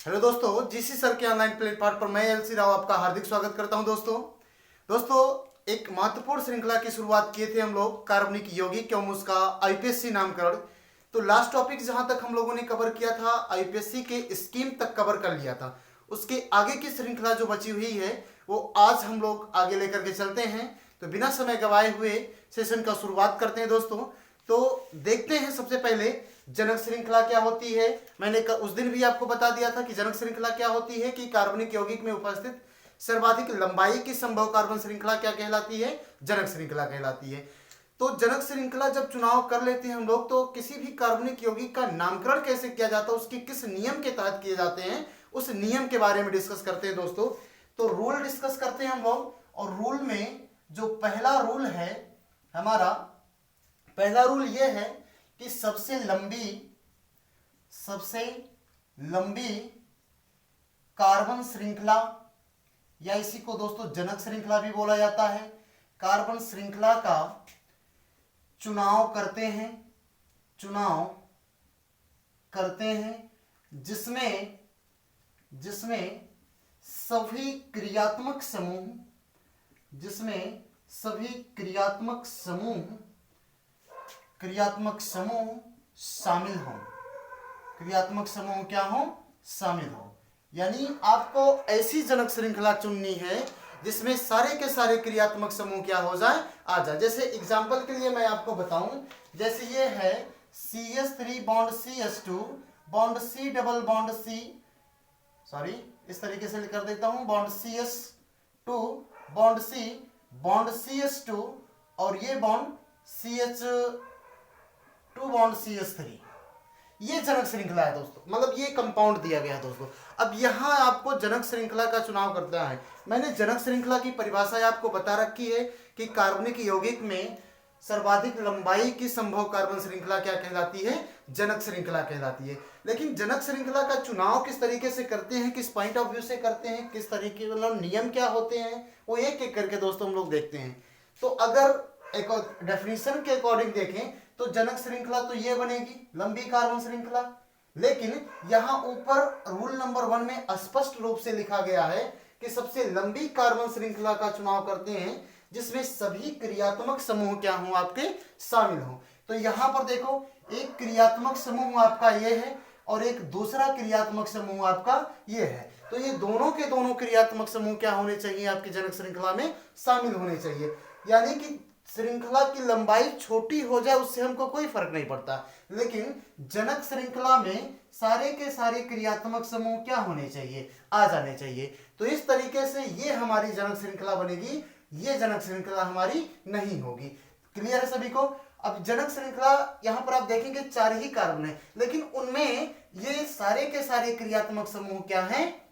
Hello दोस्तों, GC sir के online platform पर मैं एलसी राव आपका हार्दिक स्वागत करता हूं। दोस्तों एक महत्वपूर्ण श्रृंखला की शुरुआत किए थे हम लोग कार्बनिक यौगिक एवं उसका आईपीएससी नामकरण। तो लास्ट टॉपिक जहां तक हम लोगों ने कवर किया था, आईपीएससी के स्कीम तक कवर कर लिया था। उसके आगे की श्रृंखला जो बची हुई है वो आज हम लोग आगे लेकर के चलते हैं। तो बिना समय गवाए हुए सेशन का शुरुआत करते हैं दोस्तों। तो देखते हैं सबसे पहले जनक श्रृंखला क्या होती है। मैंने उस दिन भी आपको बता दिया था कि जनक श्रृंखला क्या होती है, कि कार्बनिक यौगिक में उपस्थित सर्वाधिक लंबाई की संभव कार्बन श्रृंखला क्या कहलाती है, जनक श्रृंखला कहलाती है। तो जनक श्रृंखला जब चुनाव कर लेते हैं हम लोग, तो किसी भी कार्बनिक यौगिक का नामकरण कैसे किया जाता है, उसके किस नियम के तहत किए जाते हैं, उस नियम के बारे में डिस्कस करते हैं दोस्तों। तो रूल डिस्कस करते हैं हम लोग। और रूल में जो पहला रूल है हमारा, पहला रूल यह है कि सबसे लंबी कार्बन श्रृंखला, या इसी को दोस्तों जनक श्रृंखला भी बोला जाता है, कार्बन श्रृंखला का चुनाव करते हैं जिसमें सभी क्रियात्मक समूह शामिल हो। यानी आपको ऐसी जनक श्रृंखला चुननी है जिसमें सारे के सारे क्रियात्मक समूह क्या हो जाए, आ जाए। जैसे एग्जांपल के लिए मैं आपको बताऊं, जैसे ये है CH3 bond CH2 bond C double bond C, sorry इस तरीके से कर देता हूं, bond CH2 bond C bond CH2 और ये बॉन्ड CH2 बॉन्ड CH3। ये जनक श्रृंखला है दोस्तों, मतलब ये कंपाउंड दिया गया है दोस्तों। अब यहां आपको जनक श्रृंखला का चुनाव करना है। मैंने जनक श्रृंखला की परिभाषा आपको बता रखी है कि कार्बनिक यौगिक में सर्वाधिक लंबाई की संभव कार्बन श्रृंखला क्या कहलाती है, जनक श्रृंखला कहलाती है। लेकिन जनक श्रृंखला का चुनाव किस तरीके से करते हैं, किस पॉइंट ऑफ व्यू से करते हैं, किस तरीके मतलब नियम क्या होते हैं, वो एक एक करके दोस्तों हम लोग देखते हैं। तो अगर एक डेफिनेशन के अकॉर्डिंग देखें तो जनक श्रृंखला तो ये बनेगी लंबी कार्बन श्रृंखला। लेकिन यहां ऊपर रूल नंबर 1 में स्पष्ट रूप से लिखा गया है कि सबसे लंबी कार्बन श्रृंखला का चुनाव करते हैं जिसमें सभी क्रियात्मक समूह क्या हो, आपके शामिल हो। तो यहां पर देखो, एक क्रियात्मक समूह आपका ये है और एक दूसरा क्रियात्मक समूह आपका ये है। तो ये दोनों के दोनों क्रियात्मक समूह क्या होने चाहिए, आपकी जनक श्रृंखला में शामिल होने चाहिए। यानी कि श्रृंखला की लंबाई छोटी हो जाए उससे हमको कोई फर्क नहीं पड़ता, लेकिन जनक श्रृंखला में सारे के सारे क्रियात्मक समूह क्या होने चाहिए, आ जाने चाहिए। तो इस तरीके से ये हमारी जनक श्रृंखला बनेगी, ये जनक श्रृंखला हमारी नहीं होगी। क्लियर है सभी को। अब जनक श्रृंखला यहां पर आप देखेंगे 4 ही कार्बन है, लेकिन उनमें ये सारे के सारे क्रियात्मक समूह क्या हैं,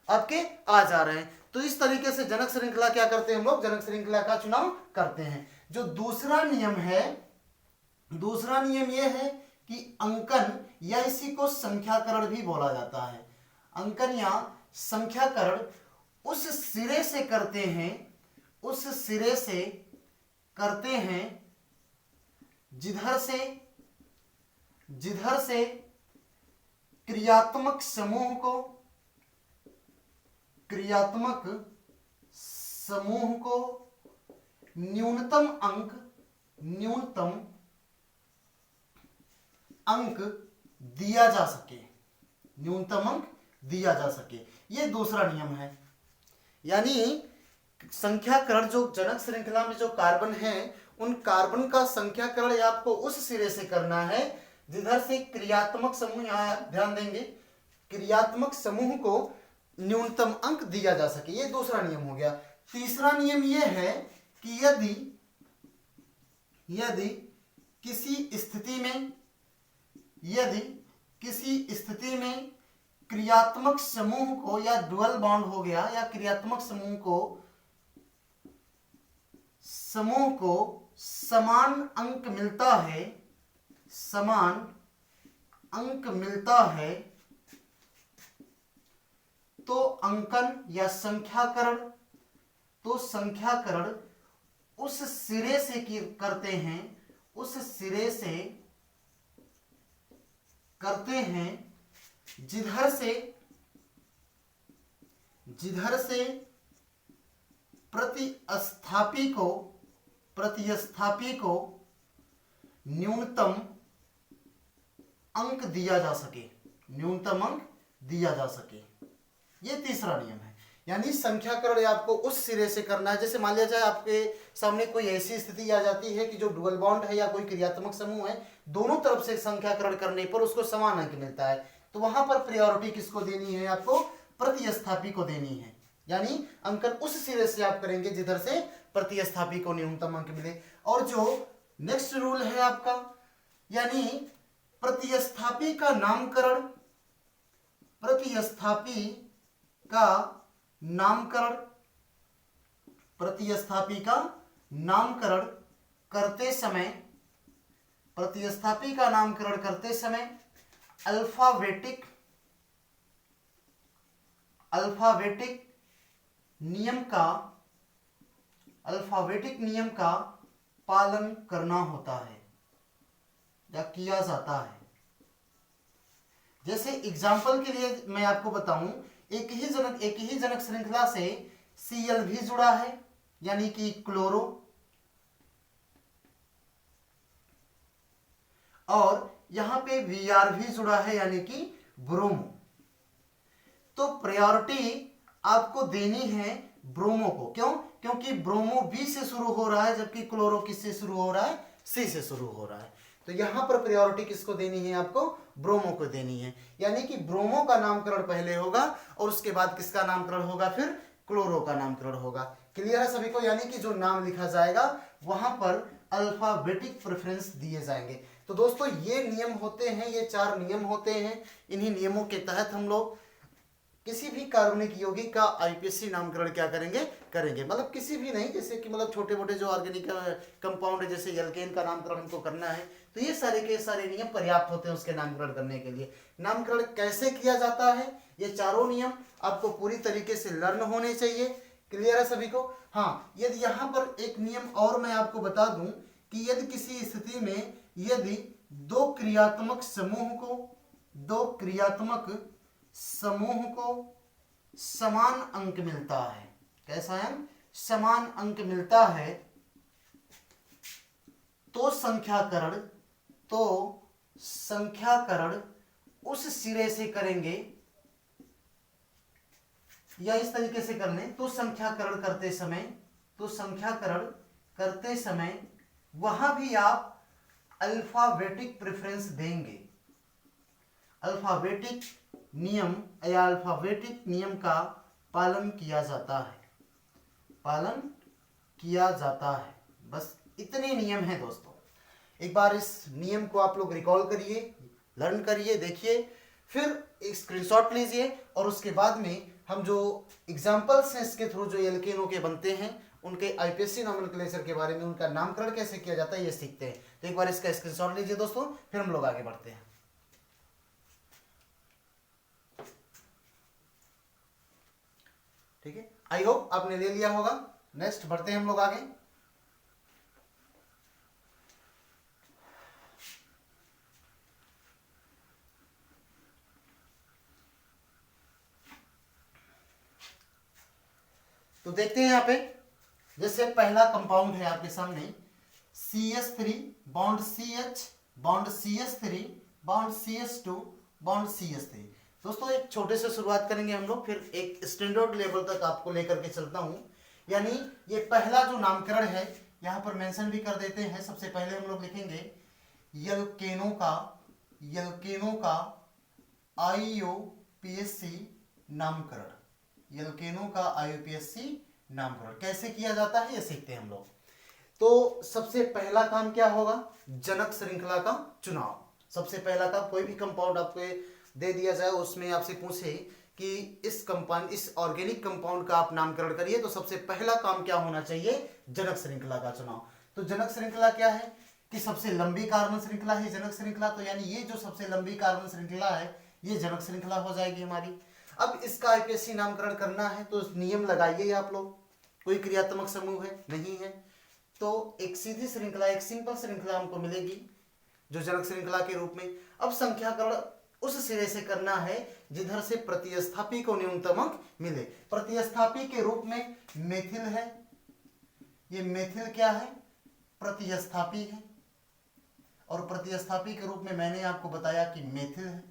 आपके आ जा रहे हैं। तो इस तरीके से जनक श्रृंखला क्या करते हैं हम लोग, जनक श्रृंखला का चुनाव करते हैं। जो दूसरा नियम यह है कि अंकन, या इसी को संख्याकरण भी बोला जाता है। अंकन या संख्याकरण उस सिरे से करते हैं जिधर से क्रियात्मक समूह को न्यूनतम अंक दिया जा सके, ये दूसरा नियम है। यानी संख्याकरण, जो जनक श्रृंखला में जो कार्बन है उन कार्बन का संख्याकरण आपको उस सिरे से करना है जिधर से क्रियात्मक समूह, यहां ध्यान देंगे, क्रियात्मक समूह को न्यूनतम अंक दिया जा सके, ये दूसरा नियम हो गया। तीसरा नियम यह है कि यदि किसी स्थिति में क्रियात्मक समूह को, या डुअल बॉन्ड हो गया, या क्रियात्मक समूह को समान अंक मिलता है, तो अंकन या संख्याकरण उस सिरे से करते हैं जिधर से जिधर से प्रतिस्थापी को न्यूनतम अंक दिया जा सके, न्यूनतम अंक दिया जा सके। ये तीसरा नियम है। यानी संख्याकरण आपको उस सिरे से करना है, जैसे मान लिया जाए आपके सामने कोई ऐसी स्थिति आ जाती है कि जो डुअल बॉन्ड है या कोई क्रियात्मक समूह है, दोनों तरफ से संख्याकरण करने पर उसको समान अंक मिलता है, तो वहां पर प्रायोरिटी किसको देनी है? आपको प्रतिस्थापी को देनी है। यानी अंकन उस सिरे से आप करेंगे जिधर से प्रतिस्थापी को न्यूनतम अंक मिले। और जो नेक्स्ट रूल है आपका, यानी प्रतिस्थापी का नामकरण, प्रतिस्थापी का नामकरण करते समय, प्रतिस्थापी का नामकरण करते समय अल्फाबेटिक नियम का पालन करना होता है या किया जाता है। जैसे एग्जाम्पल के लिए मैं आपको बताऊं, एक ही जनक श्रृंखला से Cl भी जुड़ा है यानी कि क्लोरो, और यहां पे Br भी जुड़ा है यानी कि ब्रोमो। तो प्रायोरिटी आपको देनी है ब्रोमो को। क्यों? क्योंकि ब्रोमो बी से शुरू हो रहा है, जबकि क्लोरो किससे शुरू हो रहा है? सी से शुरू हो रहा है। तो यहां पर प्रायोरिटी किसको देनी है? आपको ब्रोमो को देनी है। यानी कि ब्रोमो का नामकरण पहले होगा और उसके बाद किसका नामकरण होगा? फिर क्लोरो का नामकरण होगा। क्लियर है सभी को? यानी कि जो नाम लिखा जाएगा वहां पर अल्फाबेटिक प्रेफरेंस दिए जाएंगे। तो दोस्तों ये नियम होते हैं, ये 4 नियम होते हैं। इन्हीं नियमों के तहत हम लोग किसी भी कार्बनिक यौगिक का आईपीएससी नामकरण क्या करेंगे। मतलब किसी भी नहीं, जैसे कि मतलब छोटे मोटे जो ऑर्गेनिक कंपाउंड है, जैसे एल्केन का नामकरण हमको करना है, तो ये सारे के सारे नियम पर्याप्त होते हैं उसके नामकरण करने के लिए। नामकरण कैसे किया जाता है, ये चारों नियम आपको पूरी तरीके से लर्न होने चाहिए। क्लियर है सभी को? हाँ, यदि यहाँ पर एक नियम और मैं आपको बता दूं कि यदि किसी स्थिति में यदि दो क्रियात्मक समूह को समान अंक मिलता है, कैसा अंक? समान अंक मिलता है, तो संख्याकरण उस सिरे से करेंगे या इस तरीके से कर लें, तो संख्याकरण करते समय वहां भी आप अल्फाबेटिक प्रेफरेंस देंगे। अल्फाबेटिक नियम का पालन किया जाता है। बस इतने नियम हैं दोस्तों। एक बार इस नियम को आप लोग रिकॉल करिए, लर्न करिए, देखिए, फिर एक स्क्रीनशॉट लीजिए और उसके बाद में हम जो एग्जाम्पल्स हैं इसके थ्रू जो एल्केनों के बनते हैं उनके आईपीएससी नोमेनक्लेचर के बारे में, उनका नामकरण कैसे किया जाता है, ये सीखते हैं। तो एक बार इसका स्क्रीनशॉट लीजिए दोस्तों, फिर हम लोग आगे बढ़ते हैं। ठीक है, आई होप आपने ले लिया होगा। नेक्स्ट बढ़ते हैं हम लोग आगे। तो देखते हैं यहाँ पे, जैसे पहला कंपाउंड है आपके सामने CH3 bond CH bond CH3 bond CH2 bond CH3। दोस्तों एक छोटे से शुरुआत करेंगे हम लोग, फिर एक स्टैंडर्ड लेवल तक आपको लेकर के चलता हूं। यानी ये पहला जो नामकरण है यहाँ पर मेंशन भी कर देते हैं। सबसे पहले हम लोग लिखेंगे एल्केनों का IUPAC नामकरण। एल्केनों का IUPAC नामकरण कैसे किया जाता है ये सीखते हैं हम लोग। तो सबसे पहला काम क्या होगा? जनक श्रृंखला का चुनाव। सबसे पहला काम, कोई भी कंपाउंड आपको दे दिया जाए, उसमें आपसे पूछे कि इस ऑर्गेनिक कंपाउंड का आप नामकरण करिए, तो सबसे पहला काम क्या होना चाहिए? जनक श्रृंखला का चुनाव। तो जनक श्रृंखला क्या है कि सबसे लंबी कार्बन श्रृंखला है जनक श्रृंखला। तो यानी ये जो सबसे लंबी कार्बन श्रृंखला है ये जनक श्रृंखला हो जाएगी हमारी। अब इसका आईपीएससी नामकरण करना है तो नियम लगाइए आप लोग। कोई क्रियात्मक समूह है? नहीं है, तो एक सीधी श्रृंखला, एक सिंपल श्रृंखला हमको मिलेगी जो जनक श्रृंखला के रूप में। अब संख्याकरण उस सिरे से करना है जिधर से प्रतिस्थापी को न्यूनतम अंक मिले। प्रतिस्थापी के रूप में मेथिल है, ये मेथिल क्या है, प्रतिस्थापी है, और प्रतिस्थापी के रूप में मैंने आपको बताया कि मेथिल है।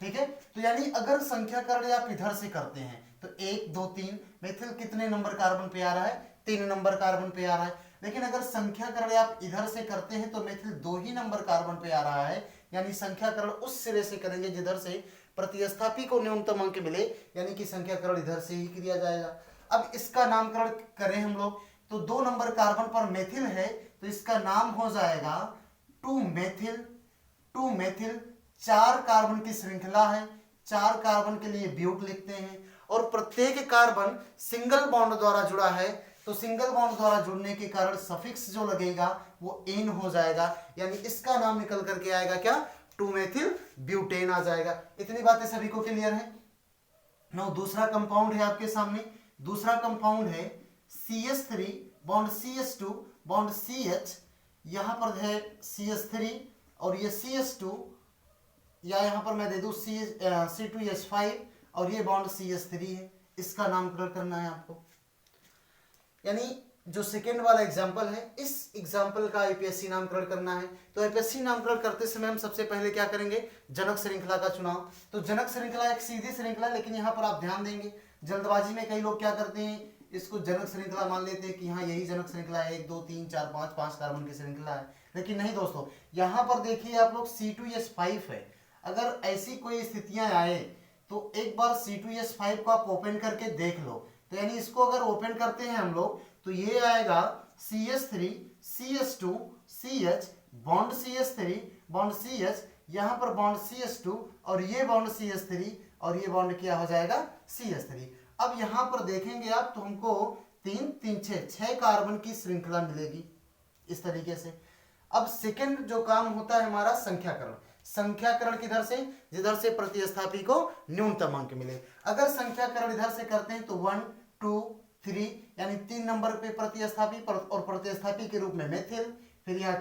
ठीक है, तो यानी अगर संख्याकरण आप इधर से करते हैं तो 1 2 3, मेथिल कितने नंबर कार्बन पे आ रहा है, 3 नंबर कार्बन पे आ रहा है। लेकिन अगर संख्याकरण आप इधर से करते हैं तो मेथिल 2 ही नंबर कार्बन पे आ रहा है, यानी संख्याकरण उस सिरे से करेंगे जिधर से प्रतिस्थापी को न्यूनतम अंक मिले, यानी कि संख्याकरण इधर से ही किया जाएगा। अब इसका नामकरण करें हम लोग तो 2 नंबर कार्बन पर मेथिल है तो इसका नाम हो जाएगा 2 मेथिल। 2 मेथिल 4 कार्बन की श्रृंखला है, 4 कार्बन के लिए ब्यूट लिखते हैं, और प्रत्येक कार्बन सिंगल बॉन्ड द्वारा जुड़ा है, तो सिंगल बॉन्ड द्वारा जुड़ने के कारण सफिक्स जो लगेगा वो एन हो जाएगा, यानी इसका नाम निकल करके आएगा क्या, 2 मेथिल ब्यूटेन आ जाएगा। इतनी बातें सभी को क्लियर है। नाउ दूसरा कंपाउंड है आपके सामने, दूसरा कंपाउंड है CH3 bond CH2 bond CH, यहां पर है CH3 और ये CH2, या यहां पर मैं दे दूं C2H5 और ये बॉन्ड CH3 है, इसका नामकरण करना है आपको। यानी जो सेकेंड वाला एग्जाम्पल है, इस एग्जाम्पल का आईपीएससी नामकरण करना है। तो आईपीएससी नामकरण करते समय हम सबसे पहले क्या करेंगे, जनक श्रृंखला का चुनाव। तो जनक श्रृंखला एक सीधी श्रृंखला, लेकिन यहाँ पर आप ध्यान देंगे जल्दबाजी में कई लोग क्या करते हैं, इसको जनक श्रृंखला मान लेते हैं कि हाँ यही जनक श्रृंखला है, 1 2 3 4 5 5 कार्बन की श्रृंखला है। लेकिन नहीं दोस्तों, यहाँ पर देखिए आप लोग C2H5 है। अगर ऐसी कोई स्थितियां आए तो एक बार C2H5 को आप ओपन करके देख लो। तो यानी इसको अगर ओपन करते हैं हम लोग तो ये आएगा CH3 CH2 CH bond CH3 bond CH, यहाँ पर बॉन्ड CH2 और ये बॉन्ड CH3 और ये बॉन्ड क्या हो जाएगा CH3। अब यहाँ पर देखेंगे आप तो हमको 3 3 6 कार्बन की श्रृंखला मिलेगी इस तरीके से। अब सेकंड जो काम होता है हमारा संख्याकरण। संख्याकरण किधर से, जिधर से प्रतिस्थापी को न्यूनतम अंक मिले। अगर संख्याकरण इधर से करते हैं तो 1 2 3, यानी 3 नंबर पे प्रतिस्थापी और प्रतिस्थापी के रूप में मेथिल, फिर यहाँ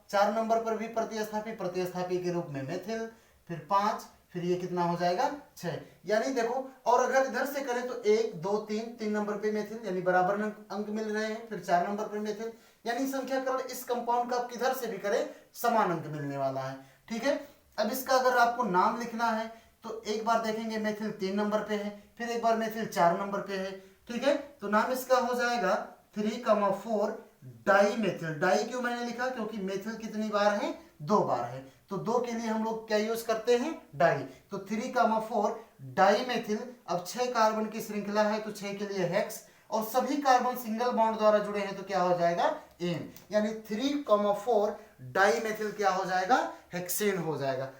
4 नंबर पर भी प्रतिस्थापी के रूप में मेथिल, फिर 5, फिर ये कितना हो जाएगा 6। यानी देखो, और अगर इधर से करें तो 1 2 3 नंबर पे मेथिल, यानी बराबर अंक मिल रहे हैं, फिर 4 नंबर पर मेथिल, यानी संख्याकरण इस कंपाउंड का किधर से भी करें समान अंक मिलने वाला है। ठीक है, अब इसका अगर आपको नाम लिखना है तो एक बार देखेंगे मेथिल 3 नंबर पे है, फिर एक बार मेथिल 4 नंबर पे है। ठीक है, तो नाम इसका हो जाएगा 3,4 डाई मेथिल। डाई क्यों मैंने लिखा, क्योंकि मेथिल कितनी बार है, 2 बार है, तो 2 के लिए हम लोग क्या यूज करते हैं, डाई। तो 3,4 डाई मेथिल। अब 6 कार्बन की श्रृंखला है तो 6 के लिए हेक्स, और सभी कार्बन सिंगल बॉन्ड द्वारा जुड़े हैं तो क्या हो जाएगा एन, यानी 3,4 डाई मेथिल क्या हो जाएगा, हेक्सेन हो जाएगा।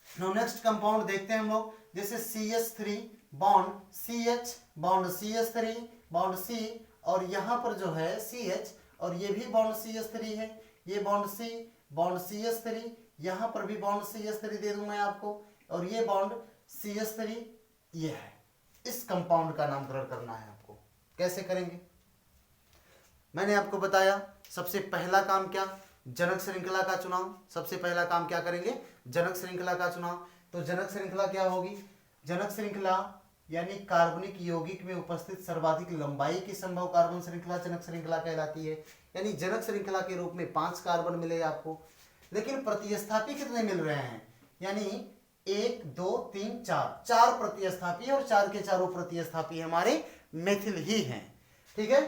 नाउ नेक्स्ट कंपाउंड देखते हैं हम लोग, जैसे CH3 bond CH bond CH3 bond C, और यहाँ पर जो है CH और ये भी बॉन्ड CH3 है, ये बॉन्ड C बॉन्ड CH3, यहाँ पर भी बॉन्ड CH3 दे दूं मैं आपको, और ये बॉन्ड CH3 ये है। इस कंपाउंड का नामकरण करना है आपको। कैसे करेंगे, मैंने आपको बताया सबसे पहला काम क्या, जनक श्रृंखला का चुनाव। सबसे पहला काम क्या करेंगे, जनक श्रृंखला का चुनाव। तो जनक श्रृंखला क्या होगी, जनक श्रृंखला यानी कार्बनिक यौगिक में उपस्थित सर्वाधिक लंबाई की संभव कार्बन श्रृंखला जनक श्रृंखला कहलाती है। यानी जनक श्रृंखला के रूप में 5 कार्बन मिले आपको, लेकिन प्रतिस्थापी कितने मिल रहे हैं, यानी 1 2 3 4 प्रतिस्थापी, और 4 के चारों प्रतिस्थापी हमारे मेथिल ही हैं। ठीक है,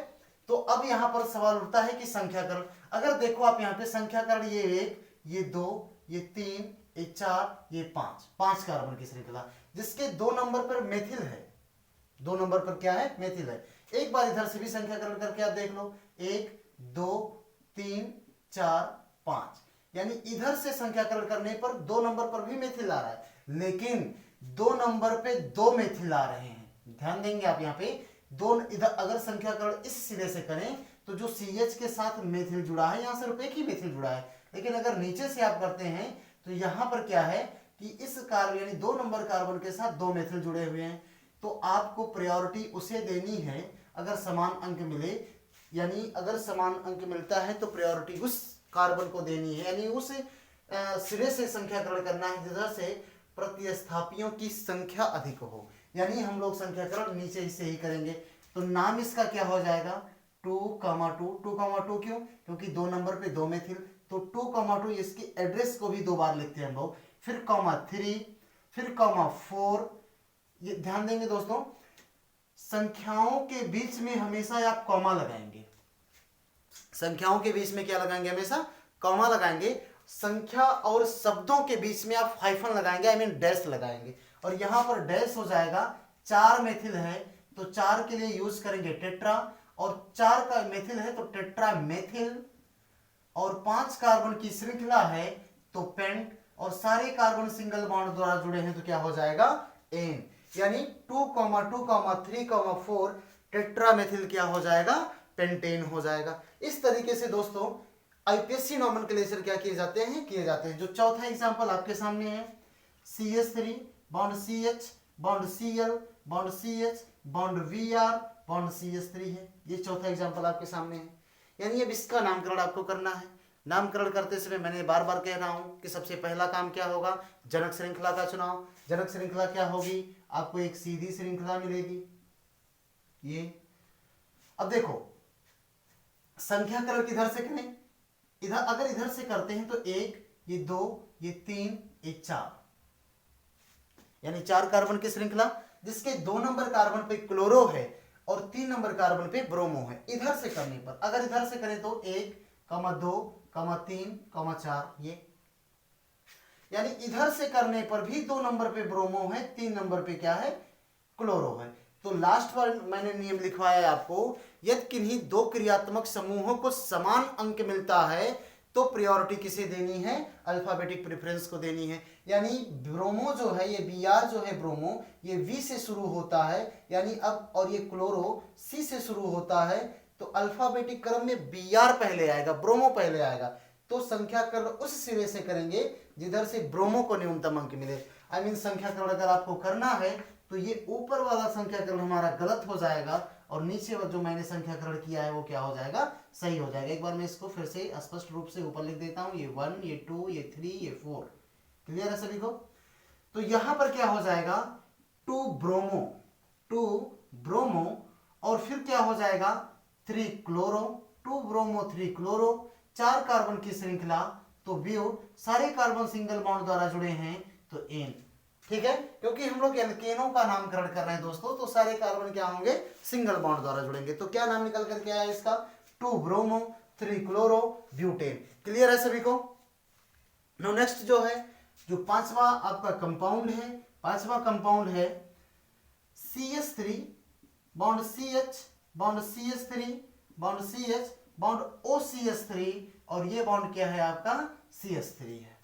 तो अब यहां पर सवाल उठता है कि संख्याकरण। अगर देखो आप यहाँ पे संख्याकरण, ये 1 ये 2 ये 3 ये 4 ये 5 कार्बन की श्रृंखला, जिसके 2 नंबर पर मेथिल है, 2 नंबर पर क्या है, मेथिल है। एक बार इधर से भी संख्याकरण करके आप देख लो, 1 2 3 4 5, यानी इधर से संख्याकरण करने पर 2 नंबर पर भी मेथिल आ रहा है, लेकिन 2 नंबर पे 2 मेथिल आ रहे हैं। ध्यान देंगे आप यहाँ पे, दो इधर अगर संख्याकरण इस सिरे से करें तो जो CH के साथ मेथिल जुड़ा है, यहाँ सिर्फ एक ही मेथिल जुड़ा है, लेकिन अगर नीचे से आप करते हैं तो यहाँ पर क्या है कि इस कार्बन यानी 2 नंबर कार्बन के साथ 2 मेथिल जुड़े हुए हैं, तो आपको प्रायोरिटी उसे देनी है अगर समान अंक मिले, यानी अगर समान अंक मिलता है तो प्रायोरिटी उस कार्बन को देनी है, यानी उस सिरे से संख्याकरण करना है जिधर से प्रतिस्थापियों की संख्या अधिक हो, यानी हम लोग संख्याकरण नीचे से ही करेंगे। तो नाम इसका क्या हो जाएगा 2,2। 2,2 क्यों? क्योंकि 2 नंबर पे 2 मेथिल, तो 2,2 इसकी एड्रेस को भी 2 बार लिखते हैं हम लोग, फिर (3), फिर (4). ये ध्यान देंगे दोस्तों, संख्याओं के बीच में हमेशा आप कॉमा लगाएंगे। संख्याओं के बीच में क्या लगाएंगे? हमेशा कॉमा लगाएंगे। संख्या और शब्दों के बीच में आप हाइफन लगाएंगे, आई मीन डैश लगाएंगे, और यहां पर डैश हो जाएगा 4 मेथिल है तो 4 के लिए यूज करेंगे टेट्रा, और 4 का मेथिल है तो टेट्रा मेथिल, और 5 कार्बन की श्रृंखला है तो पेंट, और सारे कार्बन सिंगल बॉन्ड द्वारा जुड़े हैं तो क्या हो जाएगा एन, यानी 2,2,3,4 टेट्रा मेथिल क्या हो जाएगा पेंटेन हो जाएगा। इस तरीके से दोस्तों आईपीएससी नॉमेनक्लेचर क्या किए जाते हैं जो चौथा एग्जांपल आपके सामने है CH3 bond CH bond Cl bond CH bond Vr bond CH3 है। ये चौथा एग्जांपल आपके सामने है, यानी अब इसका नामकरण आपको करना है। नामकरण करते समय मैंने बार बार कह रहा हूं कि सबसे पहला काम क्या होगा, जनक श्रृंखला का चुनाव। जनक श्रृंखला क्या होगी, आपको एक सीधी श्रृंखला मिलेगी ये। अब देखो संख्याकरण किधर से करें, इधर अगर इधर से करते हैं तो 1, ये 2, ये 3, ये 4, यानी 4 कार्बन की श्रृंखला जिसके 2 नंबर कार्बन पे क्लोरो है और 3 नंबर कार्बन पे ब्रोमो है। इधर से करने पर अगर इधर से करें तो 1, 2, 3, 4 ये, यानी इधर से करने पर भी 2 नंबर पे ब्रोमो है, 3 नंबर पे क्या है क्लोरो है। तो लास्ट पर मैंने नियम लिखवाया है आपको, यदि किन्हीं 2 क्रियात्मक समूहों को समान अंक मिलता है तो प्रायोरिटी किसे देनी है, अल्फाबेटिक प्रेफरेंस को देनी है। यानी ब्रोमो जो है, ये Br जो है ब्रोमो, ये V से शुरू होता है, यानी अब, और ये क्लोरो C से शुरू होता है, तो अल्फाबेटिक क्रम में Br पहले आएगा, ब्रोमो पहले आएगा। तो संख्याकरण उस सिरे से करेंगे जिधर से ब्रोमो को न्यूनतम अंक मिले। आई मीन संख्याकरण अगर आपको करना है तो ये ऊपर वाला संख्याकरण हमारा गलत हो जाएगा और नीचे जो मैंने संख्याकरण किया है वो क्या हो जाएगा, सही हो जाएगा। एक बार मैं इसको फिर से स्पष्ट रूप से ऊपर लिख देता हूं, ये 1, ये 2, ये 3, ये 4। क्लियर है सभी को? तो यहां पर क्या हो जाएगा 2 ब्रोमो और फिर क्या हो जाएगा 3 क्लोरो, 2 ब्रोमो 3 क्लोरो, 4 कार्बन की श्रृंखला तो ब्यूट, सारे कार्बन सिंगल बॉन्ड द्वारा जुड़े हैं तो एन। ठीक है, क्योंकि हम लोग एल्केनों का नामकरण कर रहे हैं दोस्तों, तो सारे कार्बन क्या होंगे सिंगल बॉन्ड द्वारा जुड़ेंगे। तो क्या नाम निकल करके आया इसका 2 ब्रोमो 3 क्लोरो ब्यूटेन। क्लियर है सभी को? नो नेक्स्ट जो है, जो पांचवा आपका कंपाउंड है, पांचवा कंपाउंड है CH3 bond CH bond CH3 bond CH bond OCH3, और ये बॉन्ड क्या है आपका CH3 है।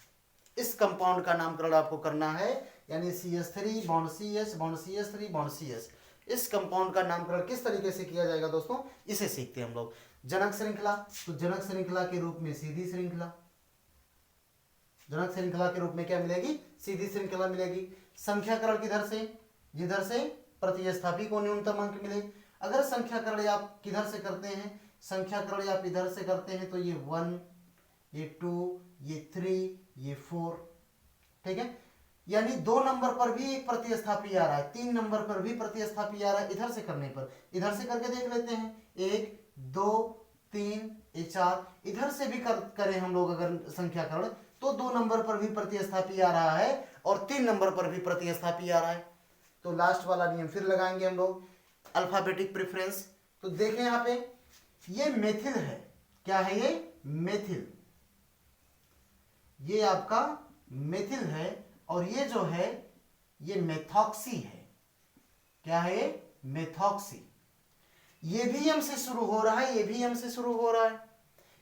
इस कंपाउंड का नामकरण आपको करना है, यानी CH3 bond CH bond CH3 bond CH। इस कंपाउंड का नामकरण किस तरीके से किया जाएगा दोस्तों, इसे सीखते हैं हम लोग। जनक श्रृंखला, तो जनक श्रृंखला के रूप में सीधी श्रृंखला, जनक श्रृंखला के रूप में क्या मिलेगी, सीधी श्रृंखला मिलेगी। संख्याकरण किधर से, जिधर से प्रतिस्थापी को न्यूनतम अंक मिले। अगर संख्याकरण आप किधर से करते हैं, संख्याकरण आप इधर से करते हैं तो ये 1, ये 2, ये 3, ये 4। ठीक है, यानी 2 नंबर पर भी एक प्रतिस्थापी आ रहा है, 3 नंबर पर भी प्रतिस्थापी आ रहा है। इधर से करने पर, इधर से करके देख लेते हैं, 1, 2, 3, 4। इधर से भी करें हम लोग अगर संख्याकरण, तो 2 नंबर पर भी प्रतिस्थापी आ रहा है और 3 नंबर पर भी प्रतिस्थापी आ रहा है। तो लास्ट वाला नियम फिर लगाएंगे हम लोग, अल्फाबेटिक प्रेफरेंस। तो देखें यहां पे ये मेथिल है, क्या है ये मेथिल, ये आपका मेथिल है, और ये जो है ये मेथॉक्सी है। क्या है ये मेथॉक्सी। ये भी एम से शुरू हो रहा है, ये भी एम से शुरू हो रहा है,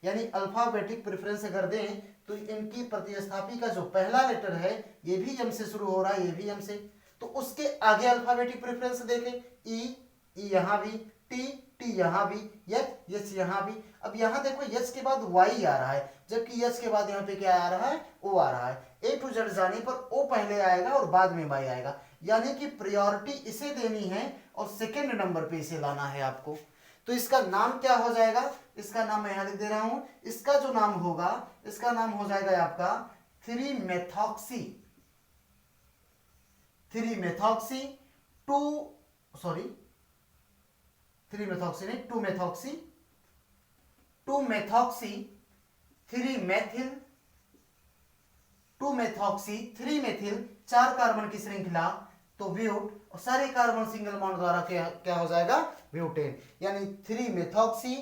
यानी अल्फाबेटिक प्रेफरेंस अगर दें तो इनकी प्रतिस्थापी का जो पहला लेटर है ये भी एम से शुरू हो रहा है, ये भी एम से, तो उसके आगे अल्फाबेटिक प्रेफरेंस देखें, ई यहां भी, टी यहां भी, एच यहां भी। अब यहां देखो एच के बाद वाई आ रहा है, जबकि एच के बाद यहाँ पे क्या आ रहा है, ओ आ रहा है। ए टू जेड जाने पर ओ पहले आएगा और बाद में वाई आएगा, यानी कि प्रायोरिटी इसे देनी है और सेकेंड नंबर पे इसे लाना है आपको। तो इसका नाम क्या हो जाएगा, इसका नाम मैं यहां लिख दे रहा हूं, इसका जो नाम होगा, इसका नाम हो जाएगा आपका 3 मेथॉक्सी 3 मेथॉक्सी 2 सॉरी 3 मेथॉक्सी नहीं 2 methoxy 2 methoxy 3 methyl 2 methoxy 3 methyl 4 carbon की श्रृंखला, तो ब्यूट और सारे कार्बन सिंगल बॉन्ड द्वारा क्या हो जाएगा, ब्यूटेन, यानी 3 methoxy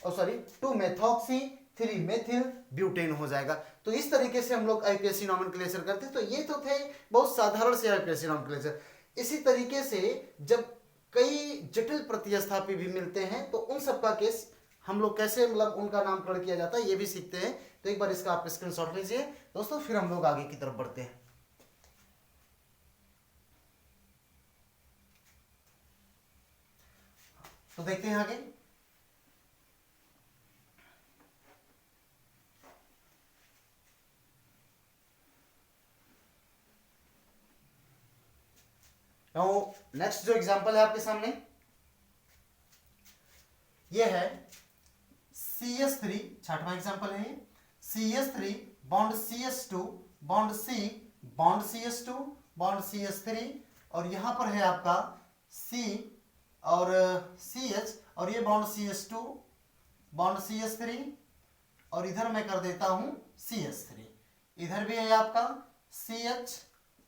sorry 2 methoxy 3 methyl butane हो जाएगा। तो इस तरीके से हम लोग आईपीएससी नॉमेनक्लेचर करते हैं। तो ये तो थे बहुत साधारण से आईपीएससी नॉमेनक्लेचर। इसी तरीके से जब कई जटिल प्रतिस्थापी भी मिलते हैं तो उन सबका केस हम लोग कैसे मतलब उनका नामकरण किया जाता है ये भी सीखते हैं। तो एक बार इसका आप स्क्रीनशॉट लीजिए दोस्तों, फिर हम लोग आगे की तरफ बढ़ते हैं। तो देखते हैं आगे। नेक्स्ट जो एग्जांपल है आपके सामने ये है CS3, छठवां एग्जांपल है ये, CS3 bond CS2 bond C bond CS2 bond CS3 और यहां पर है आपका C और CH और ये बॉन्ड CS2 बॉन्ड CS3 और इधर मैं कर देता हूं CS3, इधर भी है आपका CH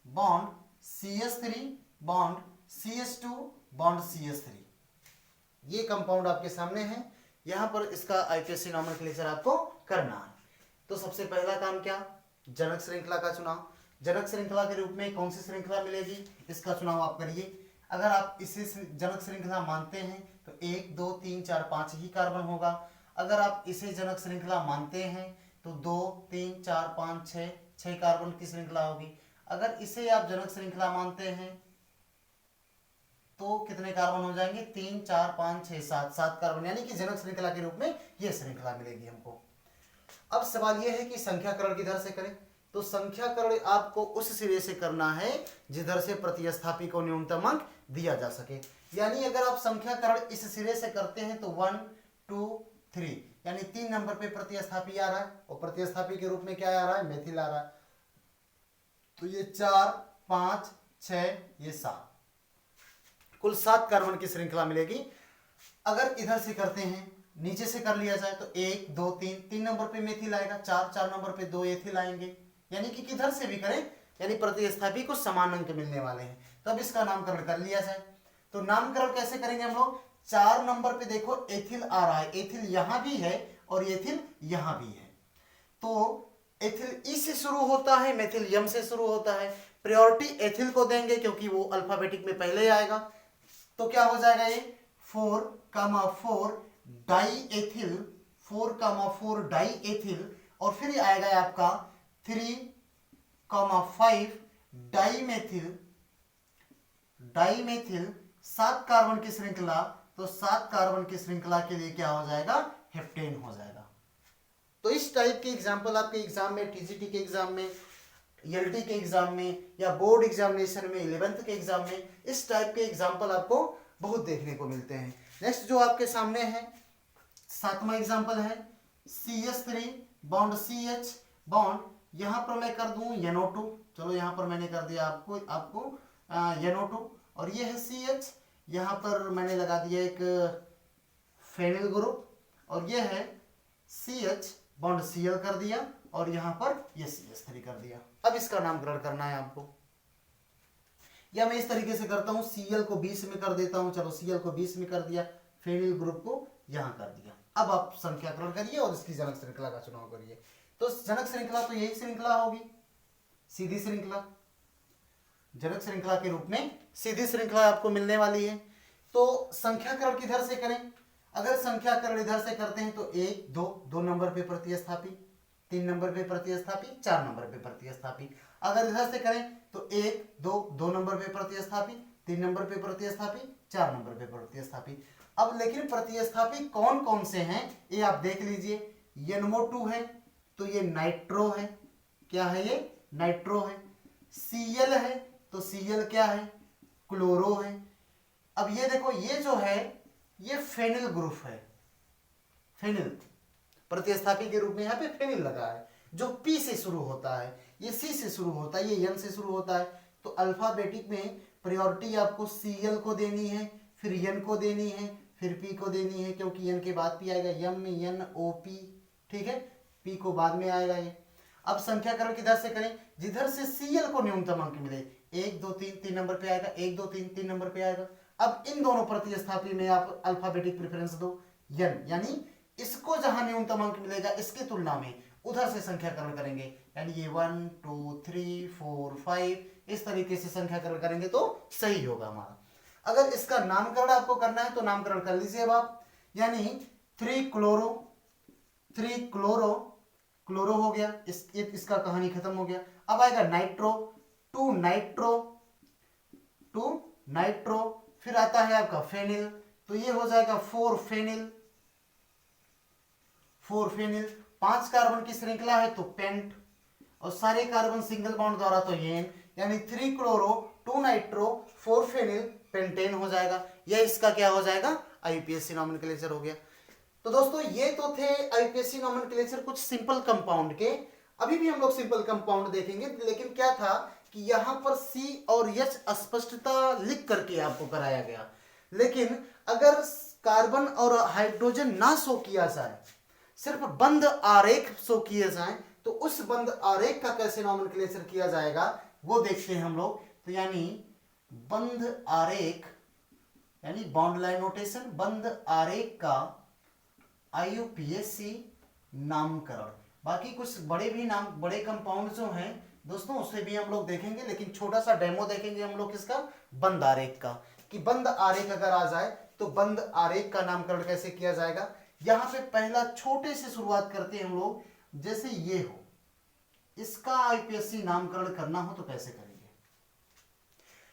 bond CS3 bond CS2 bond CS3। ये कंपाउंड आपके सामने है, यहां पर इसका आईपीएससी नॉमेनक्लेचर आपको करना है। तो सबसे पहला काम क्या, जनक श्रृंखला का चुनाव। जनक श्रृंखला के रूप में कौन सी श्रृंखला मिलेगी, इसका चुनाव आप करिए। अगर आप इसे जनक श्रृंखला मानते हैं तो 1 2 3 4 5 ही कार्बन होगा। अगर आप इसे जनक श्रृंखला मानते हैं तो 2 3 4 5 6 कार्बन की श्रृंखला होगी। अगर इसे आप जनक श्रृंखला मानते हैं तो कितने कार्बन हो जाएंगे, 3 4 5 6 7 कार्बन, यानी कि जनक श्रृंखला के रूप में यह श्रृंखला मिलेगी हमको। अब सवाल यह है कि संख्याकरण किधर से करें। तो संख्याकरण आपको उस सिरे से करना है जिधर से प्रतिस्थापी को न्यूनतम अंक दिया जा सके। यानी अगर आप संख्याकरण इस सिरे से करते हैं तो 1 2 3 यानी 3 नंबर पे प्रतिस्थापी आ रहा है और प्रतिस्थापी के रूप में क्या आ रहा है, मेथिल आ रहा है। तो ये 4 5 6 ये 7, कुल 7 कार्बन की श्रृंखला मिलेगी। अगर इधर से करते हैं, नीचे से कर लिया जाए तो 1 2 3 नंबर पे मेथिल आएगा, 4 नंबर पे 2 एथिल आएंगे, यानी कि किधर से भी करें यानी प्रतिस्थापी को समान अंक मिलने वाले हैं। तो अब इसका नामकरण कर लिया जाए। तो नामकरण कैसे करेंगे हम लोग, 4 नंबर पे देखो एथिल आ रहा है, एथिल यहां भी है और एथिल यहां भी है। तो एथिल ई से शुरू होता है, मेथिल यम से शुरू होता है। प्रायोरिटी एथिल को देंगे क्योंकि वो अल्फाबेटिक में पहले आएगा। तो क्या हो जाएगा ये 4,4 डाई एथिल, 4,4 डाई एथिल और फिर आएगा आपका 3,5 डाईमेथिल, डाईमेथिल 7 कार्बन की श्रृंखला। तो 7 कार्बन की श्रृंखला के लिए क्या हो जाएगा, हेप्टेन हो जाएगा। तो इस टाइप के एग्जाम्पल आपके एग्जाम में, टीजीटी के एग्जाम में, एलटी के एग्जाम में या बोर्ड एग्जामिनेशन में 11th के एग्जाम में इस टाइप के एग्जाम्पल आपको बहुत देखने को मिलते हैं। नेक्स्ट जो आपके सामने है 7वां एग्जाम्पल है CS3 बॉन्ड CH बॉन्ड, यहां पर मैं कर दूं NO2, चलो यहां पर मैंने कर दिया आपको NO2 और ये है CH, यहां पर मैंने लगा दिया एक फेनिल ग्रुप और ये है CH बॉन्ड Cl कर दिया और यहां पर ये CH3 कर दिया। अब इसका नामकरण करना है आपको, या मैं इस तरीके से करता हूं Cl को 20 में कर देता हूं, चलो Cl को 20 में कर दिया, फेनिल ग्रुप को यहां कर दिया। अब आप संख्याकरण करिए और इसकी जनक श्रृंखला का चुनाव करिए। तो जनक श्रृंखला तो यही श्रृंखला होगी, सीधी श्रृंखला, जनक श्रृंखला के रूप में सीधी श्रृंखला आपको मिलने वाली है। तो संख्याकरण किधर से करें, अगर संख्याकरण इधर से करते हैं तो 1 2 नंबर पे प्रतिस्थापी, 3 नंबर पे प्रतिस्थापी, 4 नंबर पे प्रतिस्थापी। अगर इधर से करें तो 1 2 नंबर पे प्रतिस्थापी, 3 नंबर पे प्रतिस्थापी, 4 नंबर पे प्रतिस्थापी। अब लेकिन प्रतिस्थापी कौन कौन से हैं ये आप देख लीजिए। NO2 है तो ये नाइट्रो है, क्या है ये नाइट्रो है। Cl है तो Cl क्या है, क्लोरो है। अब ये देखो ये जो है ये फेनिल ग्रुप है, फेनिल प्रतिस्थापी के रूप में यहाँ पे फेनिल लगा है जो P से शुरू होता है, ये सी से शुरू होता है, ये एन से शुरू होता है। तो अल्फाबेटिक में प्रायोरिटी आपको सीएल को देनी है, फिर एन को देनी है, फिर पी को देनी है, क्योंकि एन के बाद पी आएगा, एम एन ओ पी, ठीक है, पी को बाद में आएगा ये। अब संख्याकरण किधर से करें, जिधर से सीएल को न्यूनतम अंक मिले, 1 2 3 3 नंबर पे आएगा, 1 2 3 3 नंबर पे आएगा। अब इन दोनों प्रतिस्थापी में आप अल्फाबेटिक प्रेफरेंस दो एन, यानी इसको जहां न्यूनतम अंक मिलेगा इसकी तुलना में उधर से संख्याकरण करेंगे, यानी ये 1 2 3 4 5 इस तरीके से संख्याकरण करेंगे तो सही होगा हमारा। अगर इसका नामकरण आपको करना है तो नामकरण कर लीजिए अब आप, यानी 3 क्लोरो क्लोरो हो गया, इसका कहानी खत्म हो गया। अब आएगा नाइट्रो, 2 नाइट्रो, फिर आता है आपका फेनिल, तो ये हो जाएगा 4 फेनिल, 5 कार्बन की श्रृंखला है तो पेंट, और सारे कार्बन सिंगल बॉन्ड द्वारा तो येन, यानी 3 क्लोरो 2 नाइट्रो 4 फेनिल पेंटेन हो जाएगा। यह इसका क्या हो जाएगा, आईपीएससी नॉमेनक्लेचर हो गया। तो दोस्तों ये तो थे आईपीएससी नॉमेनक्लेचर कुछ सिंपल कंपाउंड के। अभी भी हम लोग सिंपल कंपाउंड देखेंगे, लेकिन क्या था कि यहां पर सी और एच स्पष्टता लिख करके आपको कराया गया, लेकिन अगर कार्बन और हाइड्रोजन ना शो किया जाए, सिर्फ बंद आरेख शो किए जाए, तो उस बंद आरेख का कैसे नॉमेनक्लेचर किया जाएगा वो देखते हैं हम लोग। तो यानी बंद आरेख, यानी बॉन्ड लाइन नोटेशन, बंद आरेख का आईयूपीएसी नामकरण। बाकी कुछ बड़े भी नाम, बड़े कंपाउंड जो हैं दोस्तों उसे भी हम लोग देखेंगे, लेकिन छोटा सा डेमो देखेंगे हम लोग किसका, बंद आरेख का, कि बंद आरेख अगर आ जाए तो बंद आरेख का नामकरण कैसे किया जाएगा। यहां पे पहला छोटे से शुरुआत करते हैं हम लोग, जैसे ये हो, इसका आईपीएससी नामकरण करना हो तो कैसे करेंगे,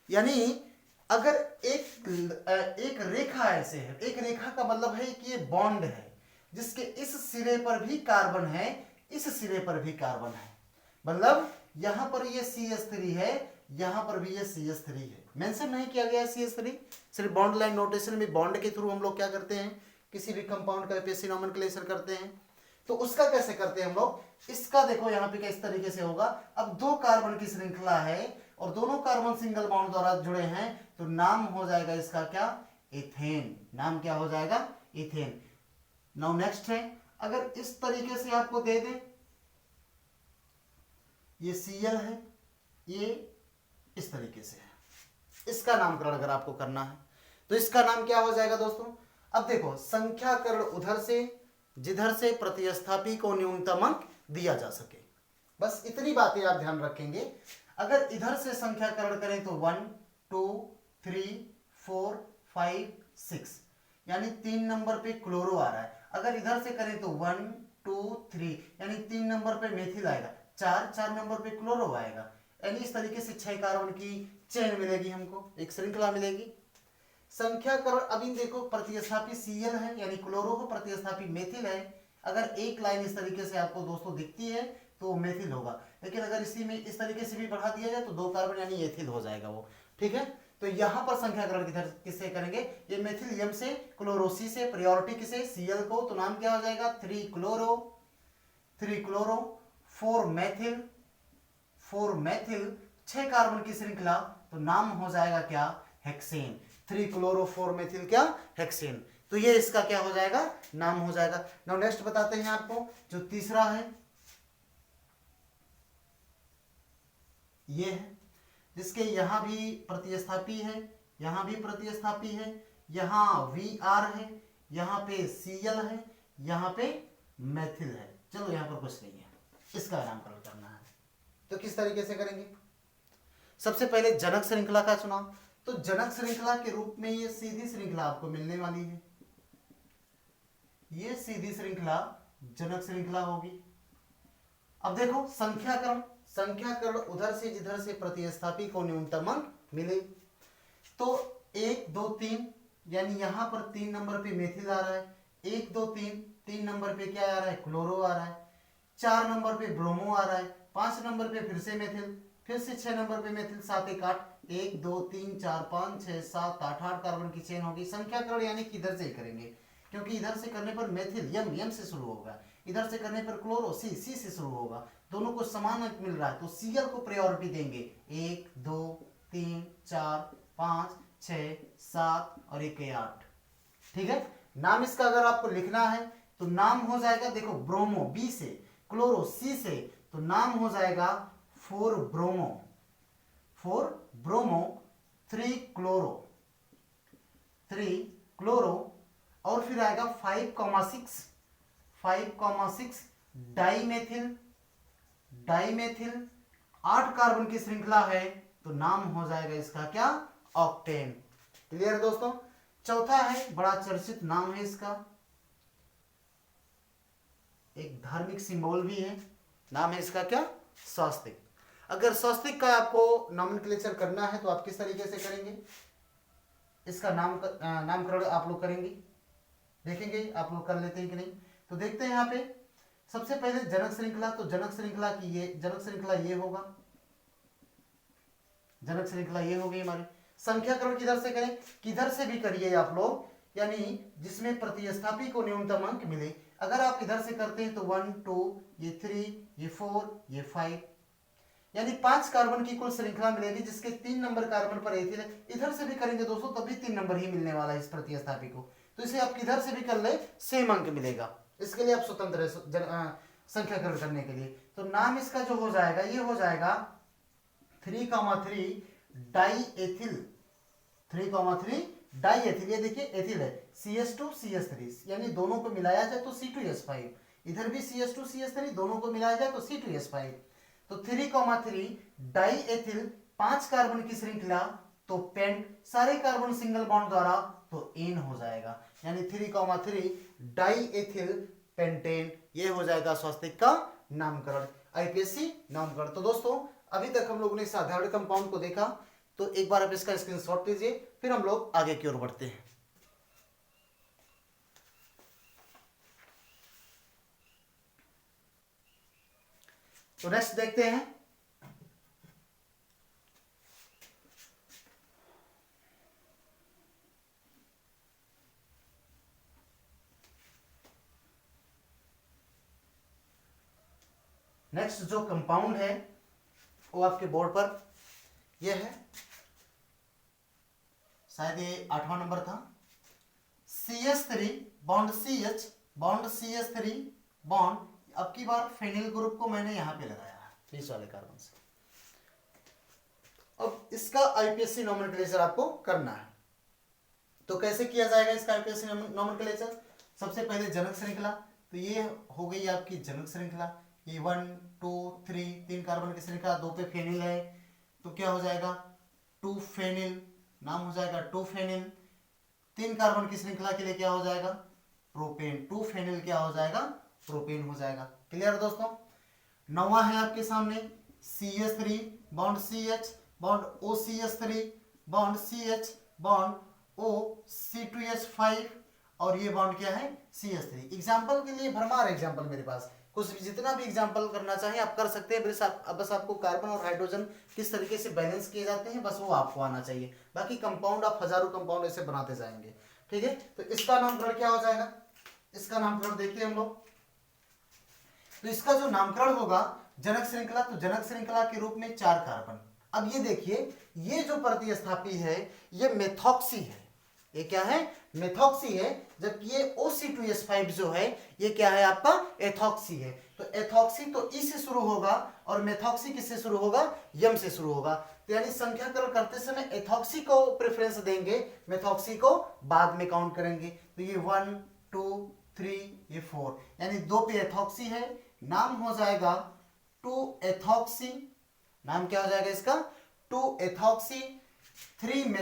यानी अगर एक रेखा ऐसे है, एक रेखा का मतलब है कि ये बॉन्ड है जिसके इस सिरे पर भी कार्बन है, इस सिरे पर भी कार्बन है, मतलब यहां पर ये CH3 है, यहां पर भी ये CH3 है, मेंशन नहीं किया गया CH3, सिर्फ बॉन्ड लाइन नोटेशन में बॉन्ड के थ्रू हम लोग क्या करते हैं, किसी भी कंपाउंड का आईपीएससी नॉमेनक्लेचर करते हैं। तो उसका कैसे करते हैं हम लोग, इसका देखो यहां पे किस तरीके से होगा। अब 2 कार्बन की श्रृंखला है और दोनों कार्बन सिंगल बॉन्ड द्वारा जुड़े हैं, तो नाम हो जाएगा इसका क्या, एथेन, नाम क्या हो जाएगा, एथेन। नाउ नेक्स्ट है, अगर इस तरीके से आपको दे दें, ये Cl है, ये इस तरीके से है, इसका नामकरण अगर आपको करना है तो इसका नाम क्या हो जाएगा दोस्तों। अब देखो संख्याकरण उधर से जिधर से प्रतिस्थापी को न्यूनतम अंक दिया जा सके, बस इतनी बातें आप ध्यान रखेंगे। अगर इधर से संख्याकरण करें तो 1 2 3 4 5 6, यानी 3 नंबर पे क्लोरो आ रहा है। अगर इधर से करें तो 1 2 3, यानी 3 नंबर पे मेथिल आएगा, 4 नंबर पे क्लोरो आएगा, यानी इस तरीके से 6 कार्बन की चेन मिलेगी, हमको एक श्रृंखला मिलेगी। संख्याकरण अभी देखो प्रतिस्थापी Cl है, यानी क्लोरो को प्रतिस्थापी मेथिल है। अगर एक लाइन इस तरीके से आपको दोस्तों दिखती है तो मेथिल होगा, लेकिन अगर इसी में इस तरीके से भी बढ़ा दिया जाए तो 2 कार्बन यानी एथिल हो जाएगा वो, ठीक है। तो यहां पर संख्याकरण किधर किससे करेंगे, ये मेथिल एम से, क्लोरोसी से, प्रायोरिटी किसे, Cl को, तो नाम क्या हो जाएगा 3 क्लोरो 4 मेथिल 6 कार्बन की श्रृंखला, तो नाम हो जाएगा क्या, हेक्सेन। 3 क्लोरो 4 मेथिल क्या, हेक्सेन। तो ये इसका क्या हो जाएगा, नाम हो जाएगा। नाउ नेक्स्ट बताते हैं आपको, जो तीसरा है ये है, जिसके यहां भी प्रतिस्थापी है, यहां भी प्रतिस्थापी है, यहां Vr है, यहां पे Cl है, यहां पे मेथिल है। चलो यहां पर कुछ नहीं है, इसका नामकरण करना है, तो किस तरीके से करेंगे। सबसे पहले जनक श्रृंखला का चुनाव, तो जनक श्रृंखला के रूप में ये सीधी श्रृंखला आपको मिलने वाली है, ये सीधी श्रृंखला जनक श्रृंखला होगी। अब देखो संख्याकरण उधर से जिधर से प्रतिस्थापी को न्यूनतम अंक मिले, तो 1 2 3, यानी यहां पर 3 नंबर पे मेथिल आ रहा है, 1 2 3 नंबर पे क्या आ रहा है, क्लोरो आ रहा है, 4 नंबर पे ब्रोमो आ रहा है, 5 नंबर पे फिर से मेथिल, फिर से 6 नंबर पे मेथिल, 7 1 8, 1 2 3 4 5 6 7 8 8 कार्बन की चेन होगी। संख्याकरण यानी कि इधर से ही करेंगे, क्योंकि इधर से करने पर मेथिल एम से शुरू होगा, इधर से करने पर क्लोरो सी से शुरू होगा, दोनों को समान अंक मिल रहा है तो Cl को प्रायोरिटी देंगे, 1 2 3 4 5 6 7 और 1 8। ठीक है, नाम इसका अगर आपको लिखना है तो नाम हो जाएगा, देखो ब्रोमो बी से, क्लोरो सी से, तो नाम हो जाएगा 4 ब्रोमो 3 क्लोरो और फिर आएगा 5,6 डाइमेथिल 8 कार्बन की श्रृंखला है तो नाम हो जाएगा इसका क्या, ऑक्टेन। क्लियर दोस्तों। चौथा है, बड़ा चर्चित नाम है इसका, एक धार्मिक सिंबल भी है, नाम है इसका क्या, स्वास्तिक। अगर स्वास्तिक का आपको नॉमेनक्लेचर करना है तो आप किस तरीके से करेंगे, इसका नामकरण आप लोग करेंगे, देखेंगे आप लोग कर लेते हैं कि नहीं। तो देखते हैं यहाँ पे सबसे पहले जनक श्रृंखला, तो जनक श्रृंखला ये होगा, जनक श्रृंखला ये होगी हमारी। संख्याकरण किधर से करें, किधर से भी करिए आप लोग, यानी जिसमें प्रतिस्थापी को न्यूनतम अंक मिले। अगर आप इधर से करते हैं तो 1 2 ये 3 ये 4 ये 5, यानी 5 कार्बन की कुल श्रृंखला मिलेगी जिसके 3 नंबर कार्बन पर एथिल है। इधर से भी करेंगे दोस्तों तभी 3 नंबर ही मिलने वाला है इस प्रतिस्थापी को, तो इसे आप किधर से भी कर ले सेम अंक मिलेगा। इसके लिए आप स्वतंत्र है संख्याकरण करने के लिए। तो नाम इसका जो हो जाएगा ये हो जाएगा 3,3 डाइएथिल, ये देखिए एथिल है, CH2 CH3, यानी दोनों को मिलाया जाए तो C2H5, इधर भी CH2 CH3 दोनों को मिलाया जाए तो C2H5। तो 3,3 डाइएथिल 5 कार्बन की श्रृंखला, तो पेंट सारे कार्बन सिंगल बॉन्ड द्वारा तो एन हो जाएगा, यानी 3,3 डाइएथिल पेंटेन, ये हो जाएगा स्वास्तिक का नामकरण, IPSC नामकरण। तो दोस्तों अभी तक हम लोगों ने साधारण कंपाउंड को देखा, तो एक बार आप इसका स्क्रीनशॉट लीजिए, फिर हम लोग आगे की ओर बढ़ते हैं। तो नेक्स्ट देखते हैं, नेक्स्ट जो कंपाउंड है वो आपके बोर्ड पर ये है, शायद ये 8वां नंबर था, CH3 bond CH bond CH3 bond, अब की बार फेनिल ग्रुप को मैंने यहां पे लगाया है इस वाले कार्बन से। अब इसका IPSC नॉमेनक्लेचर आपको करना है, तो कैसे किया जाएगा इसका IPSC नॉमेनक्लेचर। सबसे पहले जनक श्रृंखला, तो ये हो गई आपकी जनक श्रृंखला, ये 1 2 3 कार्बन की श्रृंखला, 2 पे फेनिल है तो क्या हो जाएगा 2 फेनिल, नाम हो जाएगा 2 फेनिल। 3 कार्बन की श्रृंखला के लिए क्या हो जाएगा प्रोपेन, 2 फेनिल क्या हो जाएगा प्रोपेन हो जाएगा। क्लियर दोस्तों। 9वां है आपके सामने CH3 bond CH bond OCH3 bond CH bond O C2H5 और ये बॉन्ड क्या है CH3। एग्जाम्पल के लिए भरमार एग्जाम्पल मेरे पास, कुछ भी जितना भी एग्जाम्पल करना चाहे आप कर सकते हैं, बस आपको कार्बन और हाइड्रोजन किस तरीके से बैलेंस किए जाते हैं बस वो आपको आना चाहिए, बाकी कंपाउंड आप हजारों कंपाउंड ऐसे बनाते जाएंगे। ठीक है, तो इसका नामकरण क्या हो जाएगा, इसका नामकरण देखते हैं हम लोग। तो इसका जो नामकरण होगा जनक श्रृंखला, तो जनक श्रृंखला के रूप में 4 कार्बन। अब ये देखिए ये जो प्रतिस्थापी है ये मेथॉक्सी है, ये क्या है मेथॉक्सी है, जबकि ये OC2H5 जो है ये क्या है आपका एथॉक्सी है। तो एथॉक्सी तो ई से शुरू होगा और मेथॉक्सी किससे शुरू होगा यम से शुरू होगा, तो यानी संख्याकरण करते समय एथॉक्सी को प्रेफरेंस देंगे, मेथॉक्सी को बाद में काउंट करेंगे। तो ये 1 2 3 ये 4, यानी 2 पे एथॉक्सी है, नाम हो जाएगा 2 एथॉक्सी, नाम क्या हो जाएगा इसका 2 एथॉक्सी, 3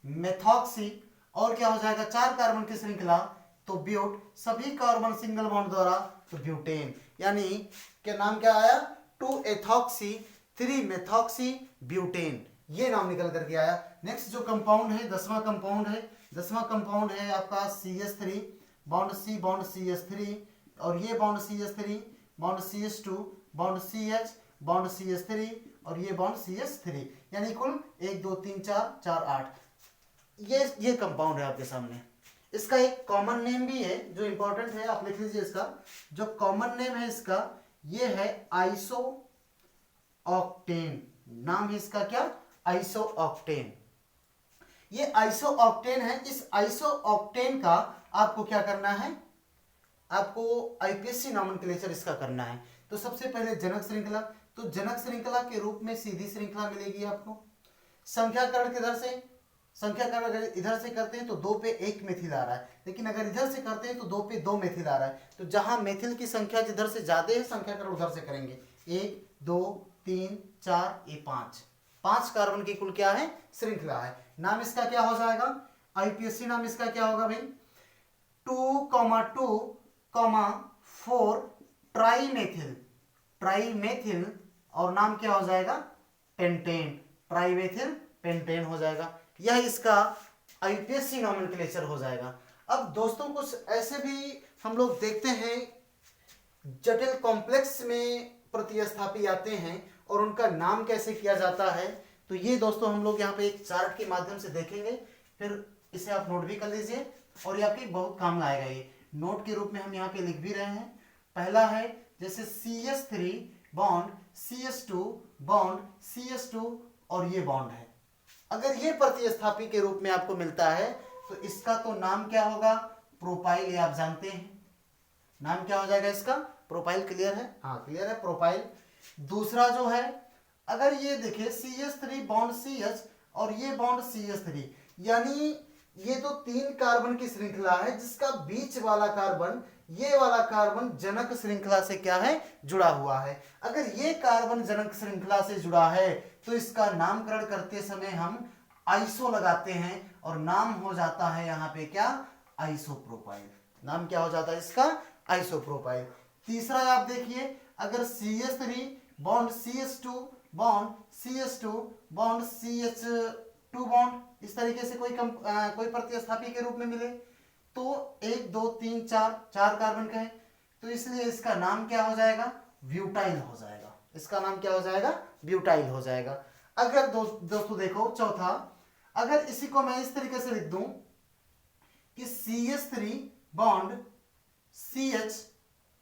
मेथॉक्सी और क्या हो जाएगा 4 कार्बन की श्रृंखला तो ब्यूट, सभी कार्बन सिंगल बॉन्ड द्वारा तो ब्यूटेन, यानी क्या नाम क्या आया 2 एथॉक्सी 3 मेथॉक्सी ब्यूटेन, ये नाम निकल करके आया। नेक्स्ट जो कंपाउंड है 10वां कंपाउंड है आपका CH3 bond C bond CH3 और ये bond CH3 bond CH2 bond CH bond CH3 और ये बॉन्ड CH3, यानी कुल 1 2 3 4 4 8, ये कंपाउंड है आपके सामने। इसका एक कॉमन नेम भी है जो इंपॉर्टेंट है, आप लिख लीजिए। इसका जो कॉमन नेम है इसका ये है आइसो ऑक्टेन। नाम है इसका क्या? Iso octane. ये आइसो ऑक्टेन है। इस आइसो ऑक्टेन का आपको क्या करना है? आपको आईपीएससी नॉमेनक्लेचर इसका करना है। तो सबसे पहले जनक श्रृंखला, तो जनक श्रृंखला के रूप में सीधी श्रृंखला मिलेगी आपको। संख्याकरण किधर से? संख्याकरण अगर इधर से करते हैं तो 2 पे 1 मेथिल आ रहा है, लेकिन अगर इधर से करते हैं तो 2 पे 2 मेथिल आ रहा है। तो जहां मेथिल की संख्या जिधर से ज्यादा है संख्याकरण उधर से करेंगे। 1 2 3 4 ये 5 कार्बन की कुल क्या है? श्रृंखला है। नाम इसका क्या हो जाएगा? आईपीएससी नाम इसका क्या होगा भाई? 2,2,4 ट्राइमेथिल। ट्राइमेथिल और नाम क्या हो जाएगा? पेंटेन। ट्राइमेथिल पेंटेन हो जाएगा। यह इसका आईपीएससी नॉमेनक्लेचर हो जाएगा। अब दोस्तों कुछ ऐसे भी हम लोग देखते हैं जटिल कॉम्प्लेक्स में प्रतिस्थापी आते हैं और उनका नाम कैसे किया जाता है। तो ये दोस्तों हम लोग यहाँ पे एक चार्ट के माध्यम से देखेंगे, फिर इसे आप नोट भी कर लीजिए और ये आपके बहुत काम आएगा। ये नोट के रूप में हम यहाँ पे लिख भी रहे हैं। पहला है जैसे CH3 bond CH2 bond CH2 और ये बॉन्ड है। अगर ये प्रतिस्थापी के रूप में आपको मिलता है तो इसका तो नाम क्या होगा? प्रोपाइल। ये आप जानते हैं नाम क्या हो जाएगा इसका? प्रोपाइल। क्लियर है? हाँ क्लियर है, प्रोपाइल। दूसरा जो है, अगर ये देखिए CH3 बॉन्ड CH और ये बॉन्ड CH3, यानी ये तो 3 कार्बन की श्रृंखला है जिसका बीच वाला कार्बन, ये वाला कार्बन जनक श्रृंखला से क्या है? जुड़ा हुआ है। अगर ये कार्बन जनक श्रृंखला से जुड़ा है तो इसका नामकरण करते समय हम आइसो लगाते हैं और नाम हो जाता है यहाँ पे क्या? आइसोप्रोपाइल। नाम क्या हो जाता है इसका? आइसोप्रोपाइल। तीसरा आप देखिए, अगर CH3 bond CH2 bond CH2 bond CH2 bond इस तरीके से कोई प्रतिस्थापी के रूप में मिले तो 1 2 3 4 कार्बन का है, तो इसलिए इसका नाम क्या हो जाएगा? ब्यूटाइल हो जाएगा। इसका नाम क्या हो जाएगा? ब्यूटाइल हो जाएगा। अगर दोस्तों देखो चौथा, अगर इसी को मैं इस तरीके से लिख दूं कि CH3 बॉन्ड CH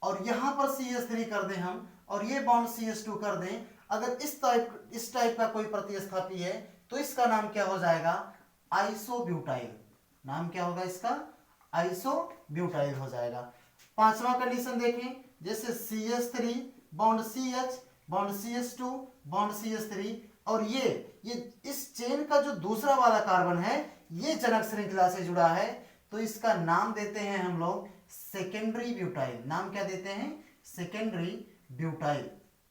और यहां पर CH3 कर दें हम और ये बॉन्ड CH2 कर दें, अगर इस टाइप का कोई प्रतिस्थापी है तो इसका नाम क्या हो जाएगा? आइसोब्यूटाइल। नाम क्या होगा इसका? आइसोब्यूटाइल हो जाएगा। पांचवा कंडीशन देखें, जैसे CH3 bond CH bond CH2 bond CH3 और ये इस चेन का जो दूसरा वाला कार्बन है ये जनक श्रृंखला से जुड़ा है, तो इसका नाम देते हैं हम लोग सेकेंडरी ब्यूटाइल। नाम क्या देते हैं? Secondary butyl.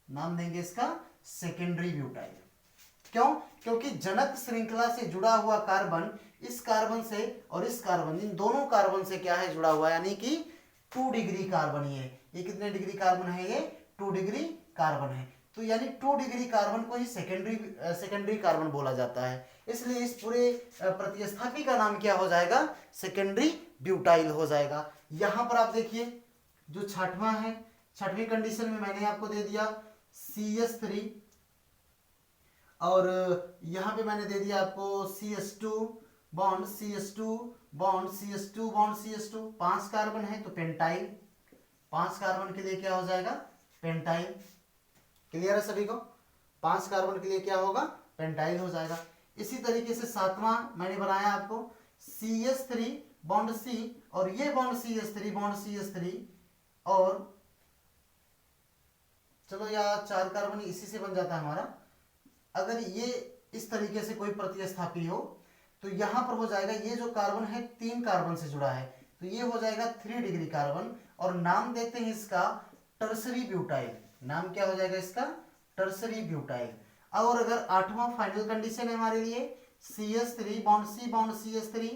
नाम देंगे इसका सेकेंडरी ब्यूटाइल। क्यों? क्योंकि जनक श्रृंखला से जुड़ा हुआ कार्बन इस कार्बन से और इस कार्बन, इन दोनों कार्बन से क्या है? जुड़ा हुआ, यानी कि 2 डिग्री कार्बन। ये कितने डिग्री कार्बन है? ये 2 डिग्री कार्बन है। तो यानी 2 डिग्री कार्बन को ही सेकेंडरी कार्बन बोला जाता है। इसलिए इस पूरे प्रतिस्थापी का नाम क्या हो जाएगा? सेकेंडरी ब्यूटाइल हो जाएगा। यहां पर आप देखिए जो छठवां है, छठवीं कंडीशन में मैंने आपको दे दिया CH3 और यहां पे मैंने दे दिया आपको CH2 bond CH2 bond CH2 bond CH2। 5 carbon है तो पेंटाइल। 5 कार्बन के लिए क्या हो जाएगा? पेंटाइल। क्लियर है सभी को? 5 कार्बन के लिए क्या होगा? पेंटाइल हो जाएगा। इसी तरीके से सातवां मैंने बनाया आपको CH3 बॉन्ड C और ये बॉन्ड CH3 बॉन्ड CH3 और चलो यार 4 कार्बन इसी से बन जाता है हमारा। अगर ये इस तरीके से कोई प्रतिस्थापी हो तो यहां पर हो जाएगा, ये जो कार्बन है 3 कार्बन से जुड़ा है तो ये हो जाएगा 3 डिग्री कार्बन और नाम देते हैं इसका टर्सरी ब्यूटाइल। नाम क्या हो जाएगा इसका? Tertiary butyl. और अगर 8वां फाइनल कंडीशन है हमारे लिए CH3 bond C bond CH3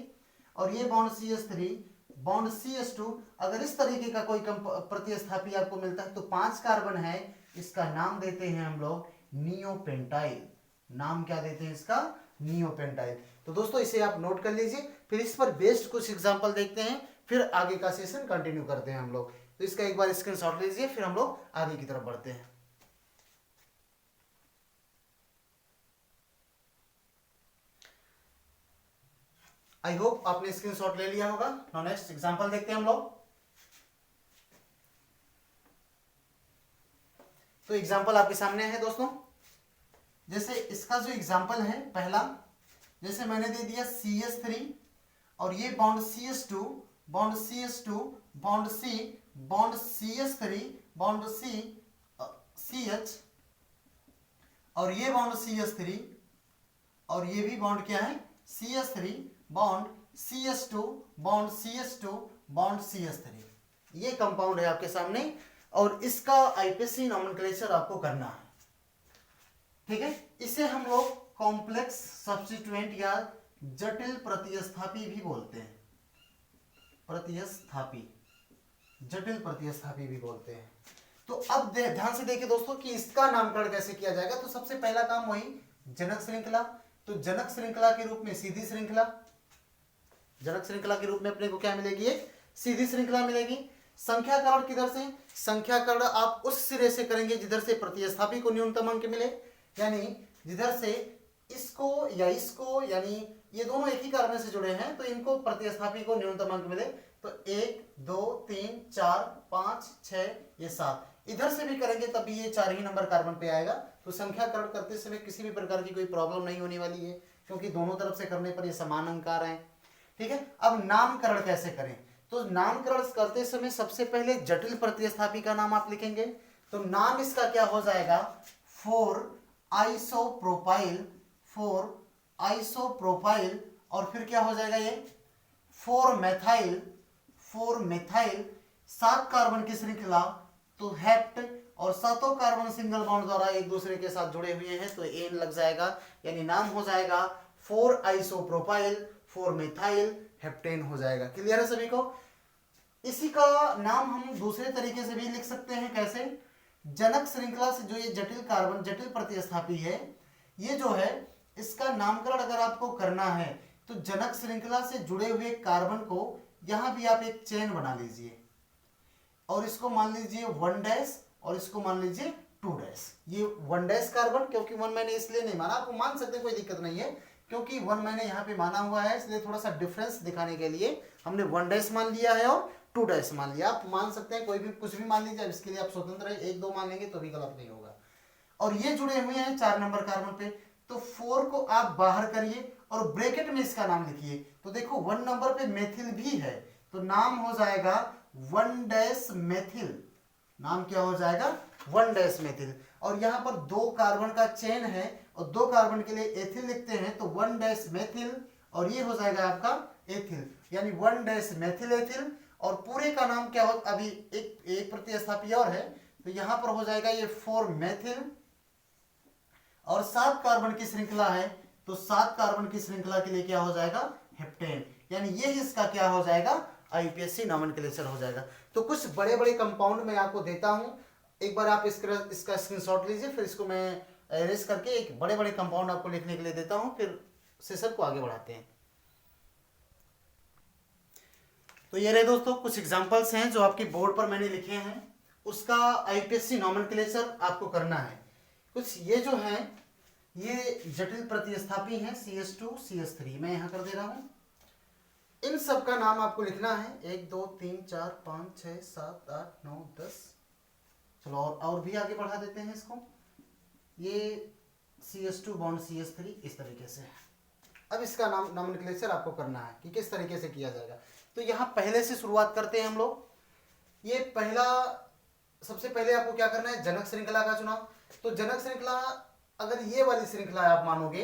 और ये बॉन्ड CH3 बॉन्ड CH2, अगर इस तरीके का कोई प्रतिस्थापी आपको मिलता है तो 5 कार्बन है, इसका नाम देते हैं हम लोग नियोपेंटाइल। नाम क्या देते हैं इसका? नियोपेंटाइल। तो दोस्तों इसे आप नोट कर लीजिए, फिर इस पर बेस्ड कुछ एग्जांपल देखते हैं, फिर आगे का सेशन कंटिन्यू करते हैं हम लोग। तो इसका एक बार स्क्रीनशॉट लीजिए, फिर हम लोग आगे की तरफ बढ़ते हैं। आई होप आपने स्क्रीनशॉट ले लिया होगा। नाउ नेक्स्ट एग्जांपल देखते हैं हम लोग। तो एग्जांपल आपके सामने है दोस्तों। जैसे इसका जो एग्जांपल है पहला, जैसे मैंने दे दिया CH3 और ये bond CH2, bond CH2, bond C, bond CH3, bond C, CH, और ये बॉन्ड CH3 और ये भी बॉन्ड क्या है CH3, bond CH2, bond CH2, bond CH3। ये कंपाउंड है आपके सामने और इसका आईपीएससी नोमेनक्लेचर आपको करना है। ठीक है, इसे हम लोग कॉम्प्लेक्स सब्स्टिट्यूएंट या जटिल प्रतिस्थापी भी बोलते हैं। प्रतिस्थापी, जटिल प्रतिस्थापी भी बोलते हैं। तो अब ध्यान से देखिए दोस्तों कि इसका नामकरण कैसे किया जाएगा। तो सबसे पहला काम वही जनक श्रृंखला। तो जनक श्रृंखला के रूप में सीधी श्रृंखला, जनक श्रृंखला के रूप में अपने को क्या मिलेगी, एक सीधी श्रृंखला मिलेगी। संख्याकरण किधर से, संख्याकरण आप उस सिरे से करेंगे जिधर से प्रतिस्थापी को न्यूनतम अंक मिले, यानी जिधर से इसको या इसको, यानी ये दोनों एक ही कार्बन से जुड़े हैं तो इनको प्रतिस्थापी को न्यूनतम अंक मिले। तो 1 2 3 4 5 6 ये 7, इधर से भी करेंगे तब भी ये 4 ही नंबर कार्बन पे आएगा। तो संख्याकरण करते समय किसी भी प्रकार की कोई प्रॉब्लम नहीं होने वाली है, क्योंकि दोनों तरफ से करने पर ये समान अंक आ रहे हैं। ठीक है, अब नामकरण कैसे करें। तो नामकरण करते समय सबसे पहले जटिल प्रतिस्थापी का नाम आप लिखेंगे। तो नाम इसका क्या हो जाएगा, 4 आइसोप्रोपाइल, 4 आइसोप्रोपाइल, और फिर क्या हो जाएगा ये 4 मेथाइल, 4 मेथाइल, 7 कार्बन की श्रृंखला, तो हेप्ट, और सातों कार्बन सिंगल बॉन्ड द्वारा एक दूसरे के साथ जुड़े हुए हैं तो एन लग जाएगा, यानी नाम हो जाएगा 4 आइसोप्रोपाइल, 4 मेथाइल, हेप्टेन हो जाएगा। क्लियर है सभी को। इसी का नाम हम दूसरे तरीके से भी लिख सकते हैं। कैसे, जनक श्रृंखला से जो ये जटिल कार्बन, जटिल प्रतिस्थापी है, ये जो है इसका नामकरण अगर आपको करना है तो जनक श्रृंखला से जुड़े हुए कार्बन को यहां भी आप एक चेन बना लीजिए और इसको मान लीजिए 1' और इसको मान लीजिए 2'। ये 1' कार्बन, क्योंकि 1 मैंने इसलिए नहीं माना, आपको मान सकते हैं, कोई दिक्कत नहीं है, क्योंकि 1 मैंने यहाँ पे माना हुआ है, इसलिए थोड़ा सा डिफरेंस दिखाने के लिए हमने 1' मान लिया है और 2' मान लिया। आप मान सकते हैं कोई भी कुछ भी मान लीजिए, अब इसके लिए आप स्वतंत्र है, 1 2 मान लेंगे तो भी गलत नहीं होगा। और ये जुड़े हुए हैं 4 नंबर कार्बन पे, तो 4 को आप बाहर करिए और ब्रैकेट में इसका नाम लिखिए। तो देखो 1 नंबर पे मेथिल भी है, तो नाम हो जाएगा 1' मेथिल। नाम क्या हो जाएगा, 1' मेथिल। और यहाँ पर 2 कार्बन का चेन है और 2 कार्बन के लिए एथिल लिखते हैं, तो 1' मेथिल, और ये हो जाएगा आपका एथिल, यानी 1' मेथिल एथिल। और पूरे का नाम क्या हो, अभी एक प्रतिस्थापी और है, तो यहां पर हो जाएगा ये 4 मेथिल, और 7 कार्बन की श्रृंखला है, तो 7 कार्बन की श्रृंखला के लिए क्या हो जाएगा, हेप्टेन, यानी ये इसका क्या हो जाएगा, आईपीएससी नोमेनक्लेचर हो जाएगा। तो कुछ बड़े बड़े कंपाउंड मैं आपको देता हूं, एक बार आप इसका स्क्रीनशॉट लीजिए, फिर इसको मैं एरेज करके एक बड़े बड़े कंपाउंड आपको लिखने के लिए देता हूं, फिर सेशन को आगे बढ़ाते हैं। तो ये रहे दोस्तों कुछ एग्जांपल्स हैं जो आपकी बोर्ड पर मैंने लिखे हैं, उसका आईपीएससी नोमेनक्लेचर आपको करना है। कुछ ये जो है ये जटिल प्रतिस्थापी हैं, CH2 CH3 मैं यहां कर दे रहा हूं। इन सब का नाम आपको लिखना है, 1 2 3 4 5 6 7 8 9 10। चलो और भी आगे बढ़ा देते हैं इसको। ये CH2 बॉन्ड CH3 इस तरीके से। अब इसका नाम नोमेनक्लेचर आपको करना है कि किस तरीके से किया जाएगा। तो यहाँ पहले से शुरुआत करते हैं हम लोग। ये पहला, सबसे पहले आपको क्या करना है, जनक श्रृंखला का चुनाव। तो जनक श्रृंखला अगर ये वाली श्रृंखला आप मानोगे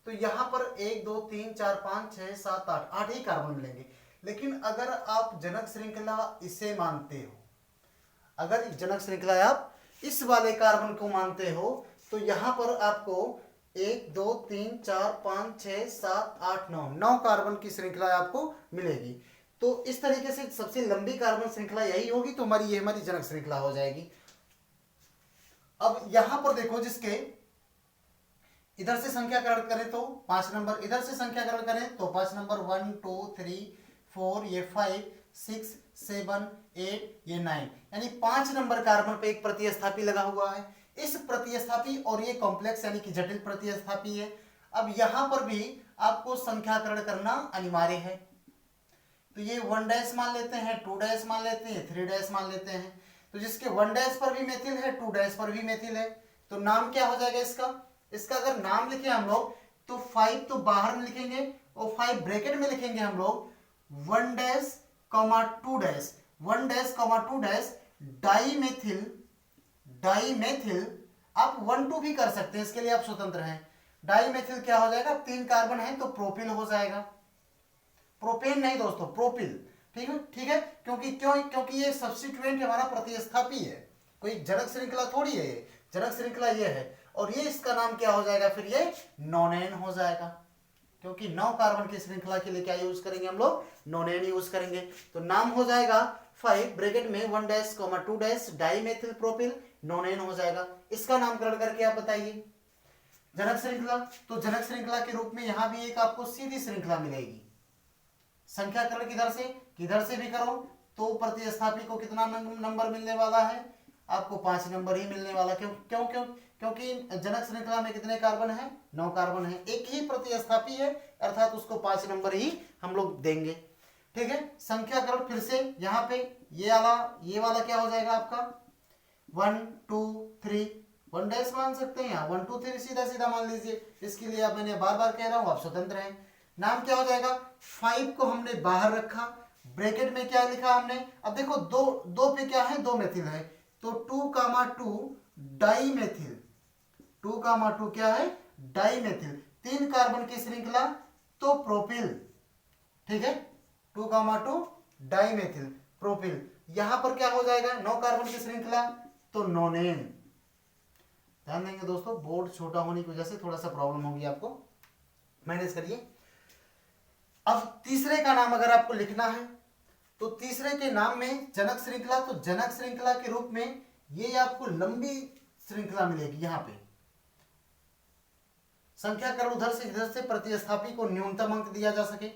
तो यहाँ पर 1 2 3 4 5 6 7 8 ही कार्बन मिलेंगे। लेकिन अगर आप जनक श्रृंखला इसे मानते हो, अगर जनक श्रृंखला आप इस वाले कार्बन को मानते हो, तो यहाँ पर आपको 1 2 3 4 5 6 7 8 9 कार्बन की श्रृंखला आपको मिलेगी। तो इस तरीके से सबसे लंबी कार्बन श्रृंखला यही होगी, तो ये हमारी जनक श्रृंखला हो जाएगी। अब यहां पर देखो, जिसके इधर से संख्याकरण करें तो 5 नंबर, इधर से संख्याकरण करें तो 5 नंबर, 1 2 3 4 ये 5 6 7 8 ये 9, यानी 5 नंबर कार्बन पे एक प्रतिस्थापी लगा हुआ है। इस प्रतिस्थापी और ये कॉम्प्लेक्स यानी कि जटिल प्रतिस्थापी है। अब यहां पर भी आपको संख्याकरण करना अनिवार्य है। तो ये 1 डैश मान लेते हैं, 2 डैश मान लेते हैं, 3 डैश मान लेते हैं। तो जिसके 1 डैश पर भी मेथिल है, 2 डैश पर भी मेथिल है, तो नाम क्या हो जाएगा इसका? इसका अगर नाम लिखे हम लोग तो 5 तो बाहर में लिखेंगे और 5 ब्रैकेट में लिखेंगे हम लोग 1 dash comma 2 dash, 1 dash comma 2 dash dimethyl, dimethyl. आप 1 2 भी कर सकते हैं, इसके लिए आप स्वतंत्र हैं। डाईमेथिल क्या हो जाएगा? 3 कार्बन है तो प्रोपिल हो जाएगा, प्रोपेन नहीं दोस्तों, प्रोपिल। ठीक है, ठीक है। क्योंकि ये सब्स्टिट्यूएंट हमारा प्रतिस्थापी है, कोई जनक श्रृंखला थोड़ी है, ये जनक श्रृंखला ये है। और ये इसका नाम क्या हो जाएगा? फिर ये नोनेन हो जाएगा, क्योंकि 9 कार्बन की श्रृंखला के लिए क्या यूज करेंगे हम लोग? नोनेन यूज करेंगे। तो नाम हो जाएगा 5 ब्रैकेट में 1 डैश 2 डैश डाईमेथिल प्रोपिल नोनेन हो जाएगा। इसका नामकरण करके आप बताइए जनक श्रृंखला। तो जनक श्रृंखला के रूप में यहां भी एक आपको सीधी श्रृंखला मिलेगी। संख्याकरण किधर से भी करो तो प्रतिस्थापी को कितना नंबर मिलने वाला है? आपको 5 नंबर ही मिलने वाला। क्योंकि जनक श्रृंखला में कितने कार्बन है? 9 कार्बन है, एक ही प्रतिस्थापी है, अर्थात उसको 5 नंबर ही हम लोग देंगे। ठीक है। संख्याकरण फिर से यहाँ पे ये वाला क्या हो जाएगा आपका? 1 2 3, 1 डैश मान सकते हैं यहाँ, 1 2 3 सीधा सीधा मान लीजिए। इसके लिए आप, मैंने बार बार कह रहा हूँ, आप स्वतंत्र हैं। नाम क्या हो जाएगा? 5 को हमने बाहर रखा, ब्रैकेट में क्या लिखा हमने? अब देखो दो पे क्या है? 2 मेथिल है, तो 2 डाईमेथिल, 2 क्या है? डाईमेथिल। 3 कार्बन की श्रृंखला तो प्रोपिल। ठीक है, 2 डाईमेथिल प्रोपिल। यहां पर क्या हो जाएगा? 9 कार्बन की श्रृंखला तो नोनेन। ध्यान देंगे दोस्तों, बोर्ड छोटा होने की वजह से थोड़ा सा प्रॉब्लम होगी, आपको मैनेज करिए। अब तीसरे का नाम अगर आपको लिखना है तो तीसरे के नाम में जनक श्रृंखला, तो जनक श्रृंखला के रूप में ये आपको लंबी श्रृंखला मिलेगी। यहां पे संख्याकरण उधर से इधर से प्रतिस्थापी को न्यूनतम अंक दिया जा सके,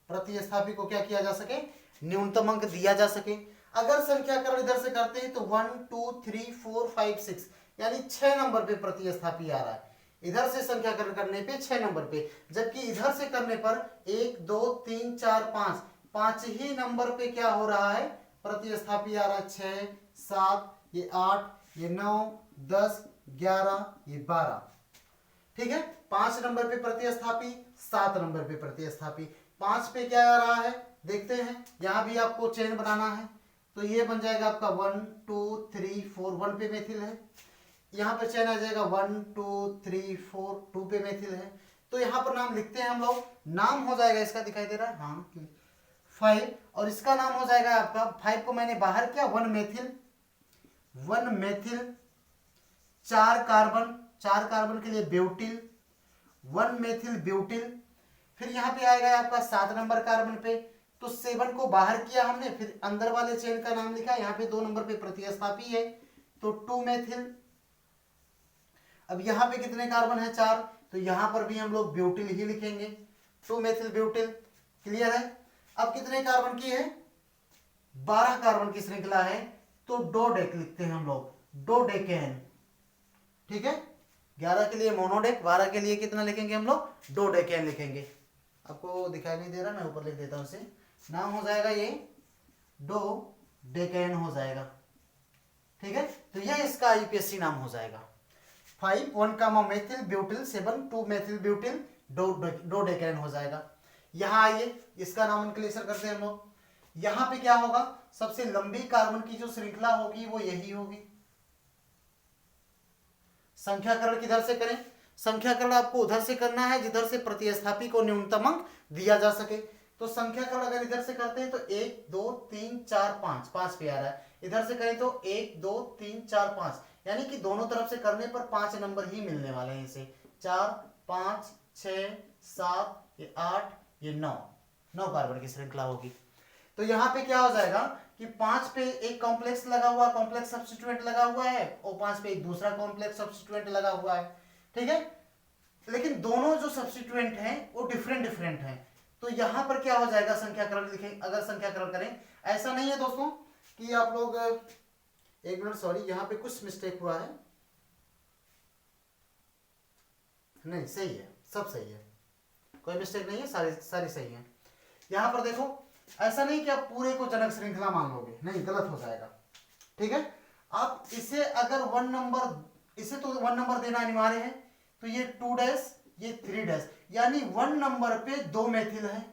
प्रतिस्थापी को क्या किया जा सके? न्यूनतम अंक दिया जा सके। अगर संख्याकरण इधर से करते हैं तो 1 2 3 4 5 6 यानी 6 नंबर पे प्रतिस्थापी आ रहा है। इधर से संख्याकरण करने पे 6 नंबर पे, जबकि इधर से करने पर 1 2 3 4 5 5 ही नंबर पे क्या हो रहा है? प्रतिस्थापी आ रहा है। 6 7 ये 8 ये 9 10 11 ये 12। ठीक है, 5 नंबर पे प्रतिस्थापी, 7 नंबर पे प्रतिस्थापी। 5 पे क्या आ रहा है देखते हैं। यहां भी आपको चेन बनाना है, तो ये बन जाएगा आपका 1 2 3 4, 1 पे मेथिल है। यहाँ पे चेन आ जाएगा 1 2 3 4, 2 पे मेथिल है। तो यहाँ पर नाम लिखते हैं हम लोग। नाम हो जाएगा इसका, दिखाई दे रहा है हाँ 5, और इसका नाम हो जाएगा आपका 5 को मैंने बाहर किया 1 मेथिल, 1 मेथिल 4 कार्बन के लिए ब्यूटिल, 1 मेथिल ब्यूटिल। फिर यहाँ पे आएगा आपका 7 नंबर कार्बन पे, तो 7 को बाहर किया हमने, फिर अंदर वाले चेन का नाम लिखा। यहाँ पे 2 नंबर पे प्रतिस्थापी है तो 2 मेथिल। अब यहाँ पे कितने कार्बन है? 4, तो यहाँ पर भी हम लोग ब्यूटिल ही लिखेंगे, 2 मेथिल ब्यूटिल। क्लियर है। अब कितने कार्बन की है? 12 कार्बन की श्रृंखला है, तो डोडेक लिखते हैं हम लोग, डोडेकेन। ठीक है, 11 के लिए मोनोडेक, 12 के लिए कितना लिखेंगे हम लोग? डोडेकेन लिखेंगे। आपको दिखाई नहीं दे रहा, मैं ऊपर लिख देता हूं इसे। नाम हो जाएगा ये डोडेकेन हो जाएगा। ठीक है, तो ये इसका यूपीएससी नाम हो जाएगा। 5 1 methyl butyl, 7 2 methyl butyl, dodecane हो जाएगा। यहां आइए, इसका नामकरण करते हैं हम लोग। यहां पे क्या होगा? सबसे लंबी कार्बन की जो श्रृंखला होगी वो यही होगी। संख्याकरण किधर से करें? संख्याकरण आपको उधर से करना है जिधर से प्रतिस्थापी को न्यूनतम अंक दिया जा सके। तो संख्याकरण अगर इधर से करते हैं तो 1 2 3 4 5, 5 पे आ रहा है। इधर से करें तो 1 2 3 4 5, यानी कि दोनों तरफ से करने पर 5 नंबर ही मिलने वाले हैं इसे। 4 5 6 7 ये 8 ये 9 कार्बन की श्रृंखला होगी। तो यहाँ पे क्या हो जाएगा कि 5 पे एक कॉम्प्लेक्स लगा हुआ, कॉम्प्लेक्स सब्स्टिट्यूएंट लगा हुआ है, और 5 पे एक दूसरा कॉम्प्लेक्स सब्स्टिट्यूएंट लगा हुआ है। ठीक है, लेकिन दोनों जो सब्स्टिट्यूएंट हैं वो डिफरेंट हैं। तो यहां पर क्या हो जाएगा? संख्याकरण लिखें, अगर संख्याकरण करें। ऐसा नहीं है दोस्तों कि आप लोग, एक मिनट सॉरी, यहां पे कुछ मिस्टेक हुआ है। नहीं, सही है, सब सही है, कोई मिस्टेक नहीं है, सारी सारी सही है। यहाँ पर देखो, ऐसा नहीं कि आप पूरे को जनक श्रृंखला मान लोगे, नहीं, गलत हो जाएगा। ठीक है, आप इसे अगर 1 नंबर, इसे तो 1 नंबर देना अनिवार्य है, तो ये 2 डैश, ये 3 डैश, यानी 1 नंबर पे 2 मेथिल है।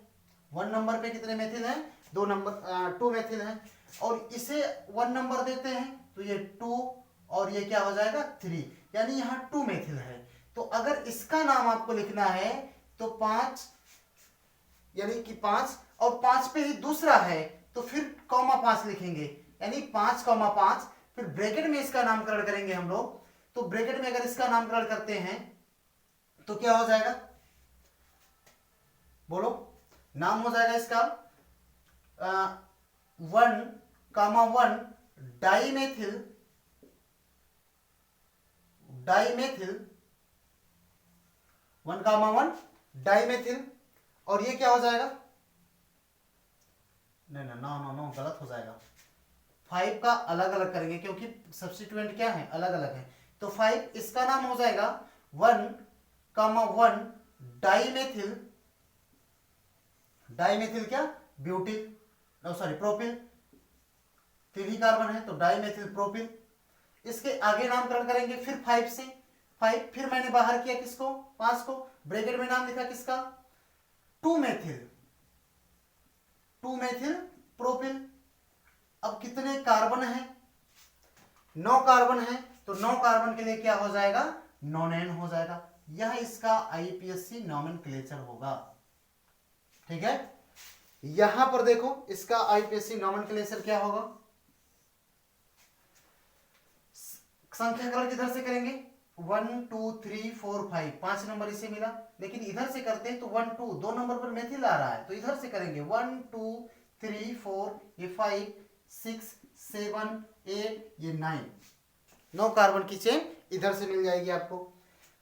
1 नंबर पे कितने मेथिल हैं? 2 मेथिल हैं। और इसे 1 नंबर देते हैं तो ये 2 और ये क्या हो जाएगा 3, यानी यहाँ 2 मेथिल है। तो अगर इसका नाम आपको लिखना है तो 5, यानी कि 5 और 5 पे ही दूसरा है तो फिर कॉमा 5 लिखेंगे, यानी 5,5, फिर ब्रैकेट में इसका नामकरण करेंगे हम लोग। तो ब्रैकेट में अगर इसका नामकरण करते हैं तो क्या हो जाएगा, बोलो, नाम हो जाएगा इसका 1,1 डाइमेथिल 1,1 डाइमेथिल। और ये क्या हो जाएगा, नहीं नो नो नो, गलत हो जाएगा। 5 का अलग अलग करेंगे क्योंकि सब्स्टिट्यूएंट क्या है, अलग अलग है। तो 5 इसका नाम हो जाएगा 1,1 डाइमेथिल, डाइमेथिल क्या, ब्यूटिल, सॉरी प्रोपिल, 3 कार्बन है तो डाइमेथिल प्रोपिल। इसके आगे नामकरण करेंगे फिर 5 से, 5 फिर मैंने बाहर किया किसको, 5 को, ब्रैकेट में नाम लिखा किसका, 2 मेथिल प्रोपिल। अब कितने कार्बन है, 9 कार्बन है, तो 9 कार्बन के लिए क्या हो जाएगा, नोनेन हो जाएगा। यह इसका आईपीएससी नॉमेनक्लेचर होगा। ठीक है, यहां पर देखो इसका आईपीएससी नॉमेनक्लेचर क्या होगा, संख्याकरण किधर से करेंगे, 1 2 3 4 5, 5 नंबर इसे मिला, लेकिन इधर से करते हैं तो 1 2, 2 नंबर पर मेथिल आ रहा है तो इधर से करेंगे 1 2 3 4, ये 5 6 7 8, ये 9 कार्बन की चेन इधर से मिल जाएगी आपको।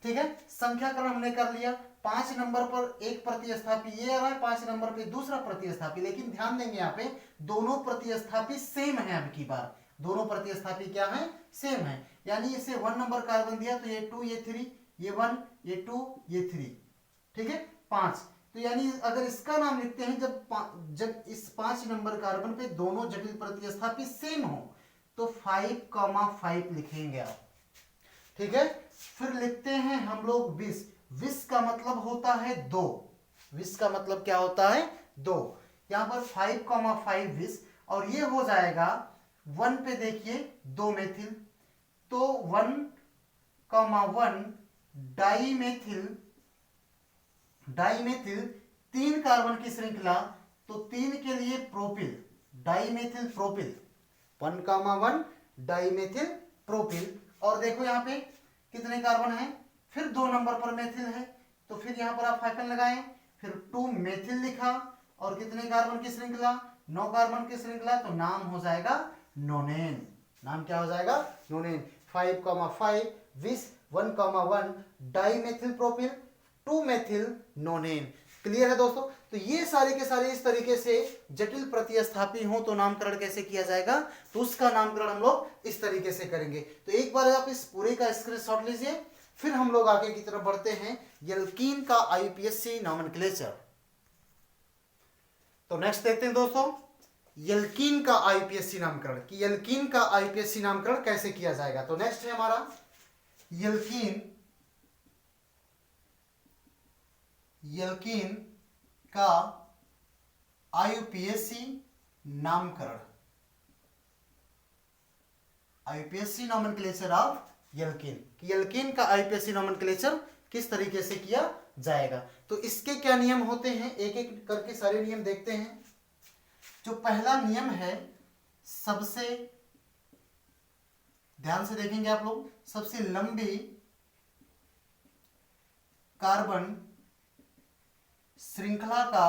ठीक है, संख्याकरण हमने कर लिया। 5 नंबर पर एक प्रतिस्थापी ये आ रहा है, 5 नंबर पे दूसरा प्रतिस्थापी, लेकिन ध्यान देंगे यहाँ पे दोनों प्रतिस्थापी सेम है। अब की बार दोनों प्रतिस्थापी क्या है, सेम है, यानी इसे 1 नंबर कार्बन दिया तो ये 2 ये 3, ये 1 ये 2 ये 3, ठीक है 5। तो यानी अगर इसका नाम लिखते हैं जब इस 5 नंबर कार्बन पे दोनों जटिल प्रतिस्थापी सेम हो तो 5,5 लिखेंगे आप। ठीक है, फिर लिखते हैं हम लोग 20। 20 का मतलब होता है 2, 20 का मतलब क्या होता है 2, यहां पर 5,5 20, और ये हो जाएगा 1 पे देखिए 2 मेथिल, तो 1,1 डाइमेथिल 3 कार्बन की श्रृंखला, तो 3 के लिए propyl, dimethyl propyl, 1,1 dimethyl propyl. और देखो यहाँ पे कितने कार्बन है, फिर 2 नंबर पर मेथिल है तो फिर यहाँ पर आप हाइफन लगाएं, फिर 2 मेथिल लिखा, और कितने कार्बन की श्रृंखला, 9 कार्बन की श्रृंखला, तो नाम हो जाएगा नोनेन। नाम क्या हो जाएगा, नोनेन। 5,5 20, 1,1 डाइमेथिल प्रोपिल, 2 मेथिल नोनेन। क्लियर है दोस्तों। तो ये सारे के सारे इस तरीके से जटिल प्रतिस्थापी हो तो नामकरण कैसे किया जाएगा, तो उसका नामकरण हम लोग इस तरीके से करेंगे। तो एक बार आप इस पूरे का स्क्रीनशॉट लीजिए, फिर हम लोग आगे की तरफ बढ़ते हैं, एल्कीन का आईपीएससी नॉमेनक्लेचर। तो नेक्स्ट देखते हैं दोस्तों, एल्कीन का आईपीएससी नामकरण, कि एल्कीन का आईपीएससी नामकरण कैसे किया जाएगा। तो नेक्स्ट है हमारा एल्कीन का आईपीएससी नामकरण, आईपीएससी नॉमेनक्लेचर ऑफ एल्कीन, कि एल्कीन का आईपीएससी नॉमेनक्लेचर किस तरीके से किया जाएगा। तो इसके क्या नियम होते हैं, एक एक करके सारे नियम देखते हैं। जो पहला नियम है, सबसे ध्यान से देखेंगे आप लोग, सबसे लंबी कार्बन श्रृंखला का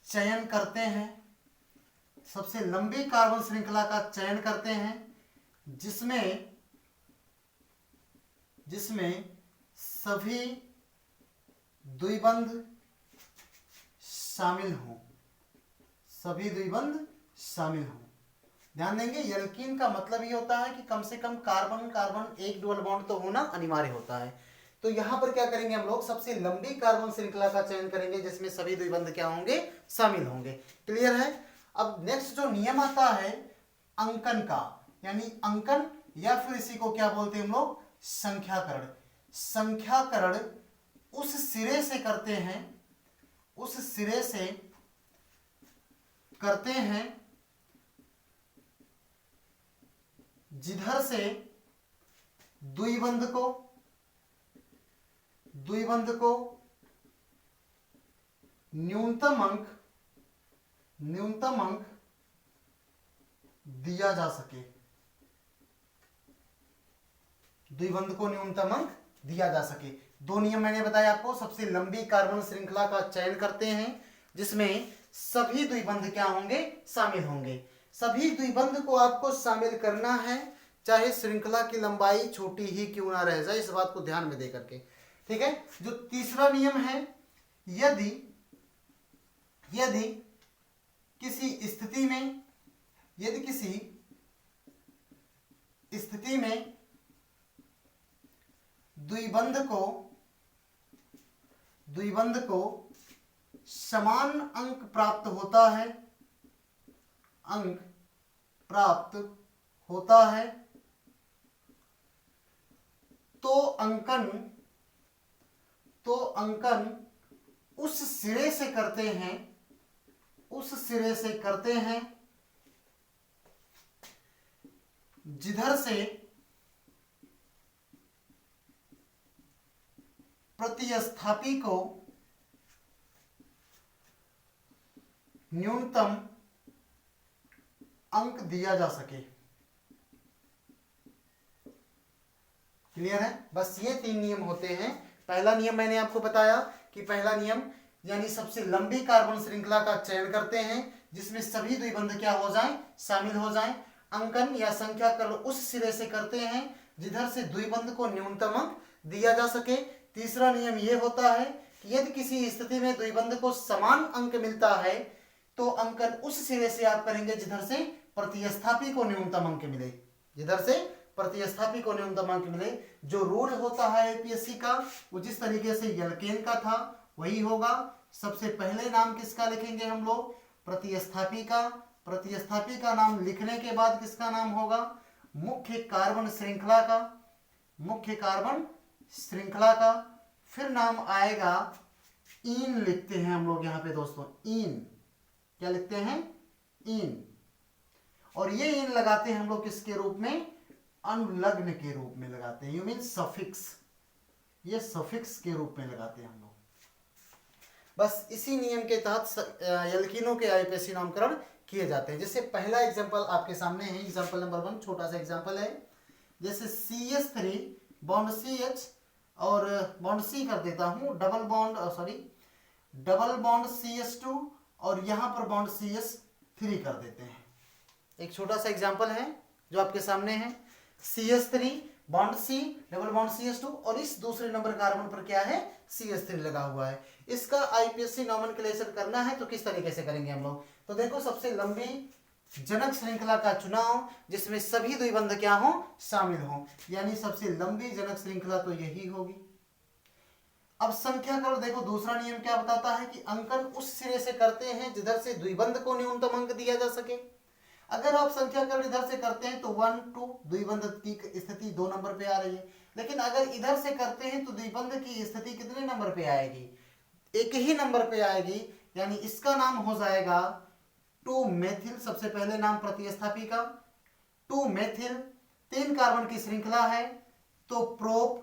चयन करते हैं, सबसे लंबी कार्बन श्रृंखला का चयन करते हैं जिसमें सभी द्विबंध शामिल हों, सभी द्विबंध शामिल हों। ध्यान देंगे, एल्कीन का मतलब ये होता है कि कम से कम कार्बन कार्बन एक डबल बॉन्ड तो होना अनिवार्य होता है। तो यहां पर क्या करेंगे हम लोग, सबसे लंबी कार्बन श्रृंखला का चयन करेंगे जिसमें सभी द्विबंध क्या होंगे, शामिल होंगे। क्लियर है। अब नेक्स्ट जो नियम आता है अंकन का, यानी अंकन या फिर इसी को क्या बोलते हैं हम लोग, संख्याकरण। संख्याकरण उस सिरे से करते हैं, उस सिरे से करते हैं जिधर से द्विबंध को न्यूनतम अंक दिया जा सके, द्विबंध को न्यूनतम अंक दिया जा सके। दो नियम मैंने बताया आपको, सबसे लंबी कार्बन श्रृंखला का चयन करते हैं जिसमें सभी द्विबंध क्या होंगे, शामिल होंगे। सभी द्विबंध को आपको शामिल करना है, चाहे श्रृंखला की लंबाई छोटी ही क्यों ना रह जाए, इस बात को ध्यान में दे करके। ठीक है। जो तीसरा नियम है, यदि किसी स्थिति में द्विबंध को समान अंक प्राप्त होता है तो अंकन उस सिरे से करते हैं जिधर से प्रतिस्थापी को न्यूनतम अंक दिया जा सके। क्लियर है। बस ये 3 नियम होते हैं। पहला नियम मैंने आपको बताया कि पहला नियम यानी सबसे लंबी कार्बन श्रृंखला का चयन करते हैं जिसमें सभी द्विबंध क्या हो जाएं, शामिल हो जाएं। अंकन या संख्याकरण उस सिरे से करते हैं जिधर से द्विबंध को न्यूनतम अंक दिया जा सके। तीसरा नियम यह होता है कि यदि किसी स्थिति में द्विबंध को समान अंक मिलता है तो अंकन उस सिरे से आप करेंगे जिधर से प्रतिस्थापी को न्यूनतम अंक मिले, जो रूल होता है एपीएससी का वो जिस तरीके से यल्केन का था वही होगा। सबसे पहले नाम किसका लिखेंगे हम लोग, प्रतिस्थापी का नाम लिखने के बाद किसका नाम होगा, मुख्य कार्बन श्रृंखला का। फिर नाम आएगा इन, लिखते हैं हम लोग यहाँ पे दोस्तों, इन क्या लिखते हैं, इन। और ये इन लगाते हैं हम लोग किसके रूप में, अनुलग्न के रूप में लगाते हैं, यू मीन सफिक्स, ये सफिक्स के रूप में लगाते हैं हम लोग। बस इसी नियम के तहत एल्कीनों के आईपीएसी नामकरण किए जाते हैं। जैसे पहला एग्जांपल आपके सामने है, एग्जांपल नंबर 1, छोटा सा एग्जांपल है। जैसे CH3 बॉन्ड CH और बॉन्ड C कर देता हूं, डबल बॉन्ड CH2 और यहां पर बॉन्ड CH3 कर देते हैं। एक छोटा सा एग्जांपल है जो आपके सामने है, CH3 bond C double bond CH2 और इस दूसरे नंबर कार्बन पर क्या है, CH3 लगा हुआ है। इसका आईपीएससी नॉमेनक्लेचर करना है तो किस तरीके से करेंगे हम लोग, तो देखो सबसे लंबी जनक श्रृंखला का चुनाव जिसमें सभी द्विबंध क्या हो, शामिल हो, यानी सबसे लंबी जनक श्रृंखला तो यही होगी। अब संख्याकरण देखो, दूसरा नियम क्या बताता है कि अंकन उस सिरे से करते हैं जिधर से द्विबंध को न्यूनतम अंक दिया जा सके। अगर आप संख्याकरण इधर से करते हैं तो 1 2 द्विबंध की स्थिति 2 नंबर पे आ रही है, लेकिन अगर इधर से करते हैं तो द्विबंध की स्थिति कितने नंबर पे आएगी, एक ही नंबर पे आएगी, यानी इसका नाम हो जाएगा 2 मेथिल। सबसे पहले नाम प्रतिस्थापी का 2 मेथिल, 3 कार्बन की श्रृंखला है तो प्रोप,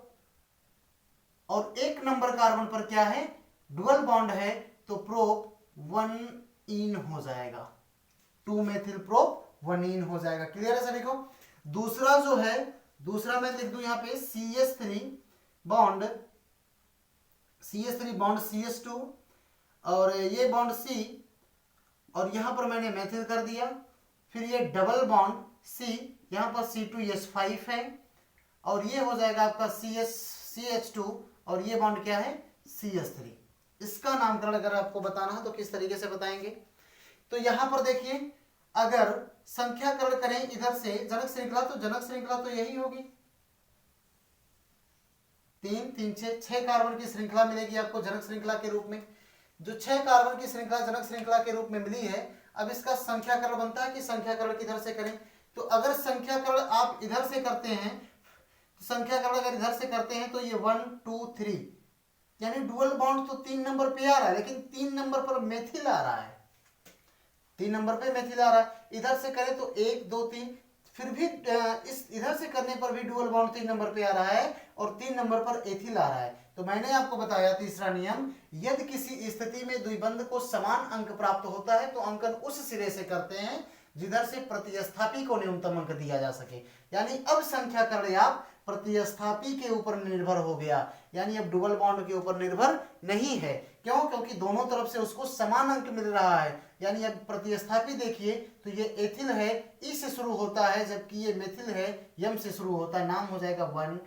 और 1 नंबर कार्बन पर क्या है, डुअल बॉन्ड है तो प्रोप 1 इन हो जाएगा, 2 मेथिल प्रोप 1 इन हो जाएगा। क्लियर है सभी को। दूसरा जो है, दूसरा मैं लिख दूं यहां पे CH3 बॉन्ड CH2 और ये बॉन्ड C और यहां पर मैंने मेथिल कर दिया। फिर ये डबल बॉन्ड C, यहां पर C2H5 है और ये हो जाएगा आपका CH2 और ये बॉन्ड क्या है, CH3। इसका नामकरण अगर आपको बताना है तो किस तरीके से बताएंगे, तो यहां पर देखिए अगर संख्याकरण करें इधर से जनक श्रृंखला तो यही होगी, 3 3 6 6 कार्बन की श्रृंखला मिलेगी आपको जनक श्रृंखला के रूप में। जो 6 कार्बन की श्रृंखला जनक श्रृंखला के रूप में मिली है, अब इसका संख्याकरण बनता है कि संख्याकरण किधर से करें। तो अगर संख्याकरण आप इधर से करते हैं, संख्याकरण अगर इधर से करते हैं तो ये 1 2 3 यानी डुअल बॉन्ड तो 3 नंबर पे आ रहा है, लेकिन 3 नंबर पर मेथिल आ रहा है, 3 नंबर पे मेथिल आ रहा है। इधर से करें तो 1 2 3, फिर भी इस इधर से करने पर भी डुअल बॉन्ड 3 नंबर पे आ रहा है और 3 नंबर पर एथिल आ रहा है। तो मैंने आपको बताया तीसरा नियम, यदि किसी स्थिति में द्विबंध को समान अंक प्राप्त होता है तो अंकन उस सिरे से करते हैं जिधर से प्रतिस्थापी को न्यूनतम अंक दिया जा सके। यानी अब संख्याकरण आप प्रतिस्थापी के ऊपर निर्भर हो गया, यानी अब डुअल बॉन्ड के ऊपर निर्भर नहीं है। क्यों? क्योंकि दोनों तरफ से उसको समान अंक मिल रहा है। यानी अब प्रतिस्थापी देखिए तो ये एथिल है, ई से शुरू होता है, जबकि ये मेथिल है, यम से शुरू होता है। नाम हो जाएगा 1,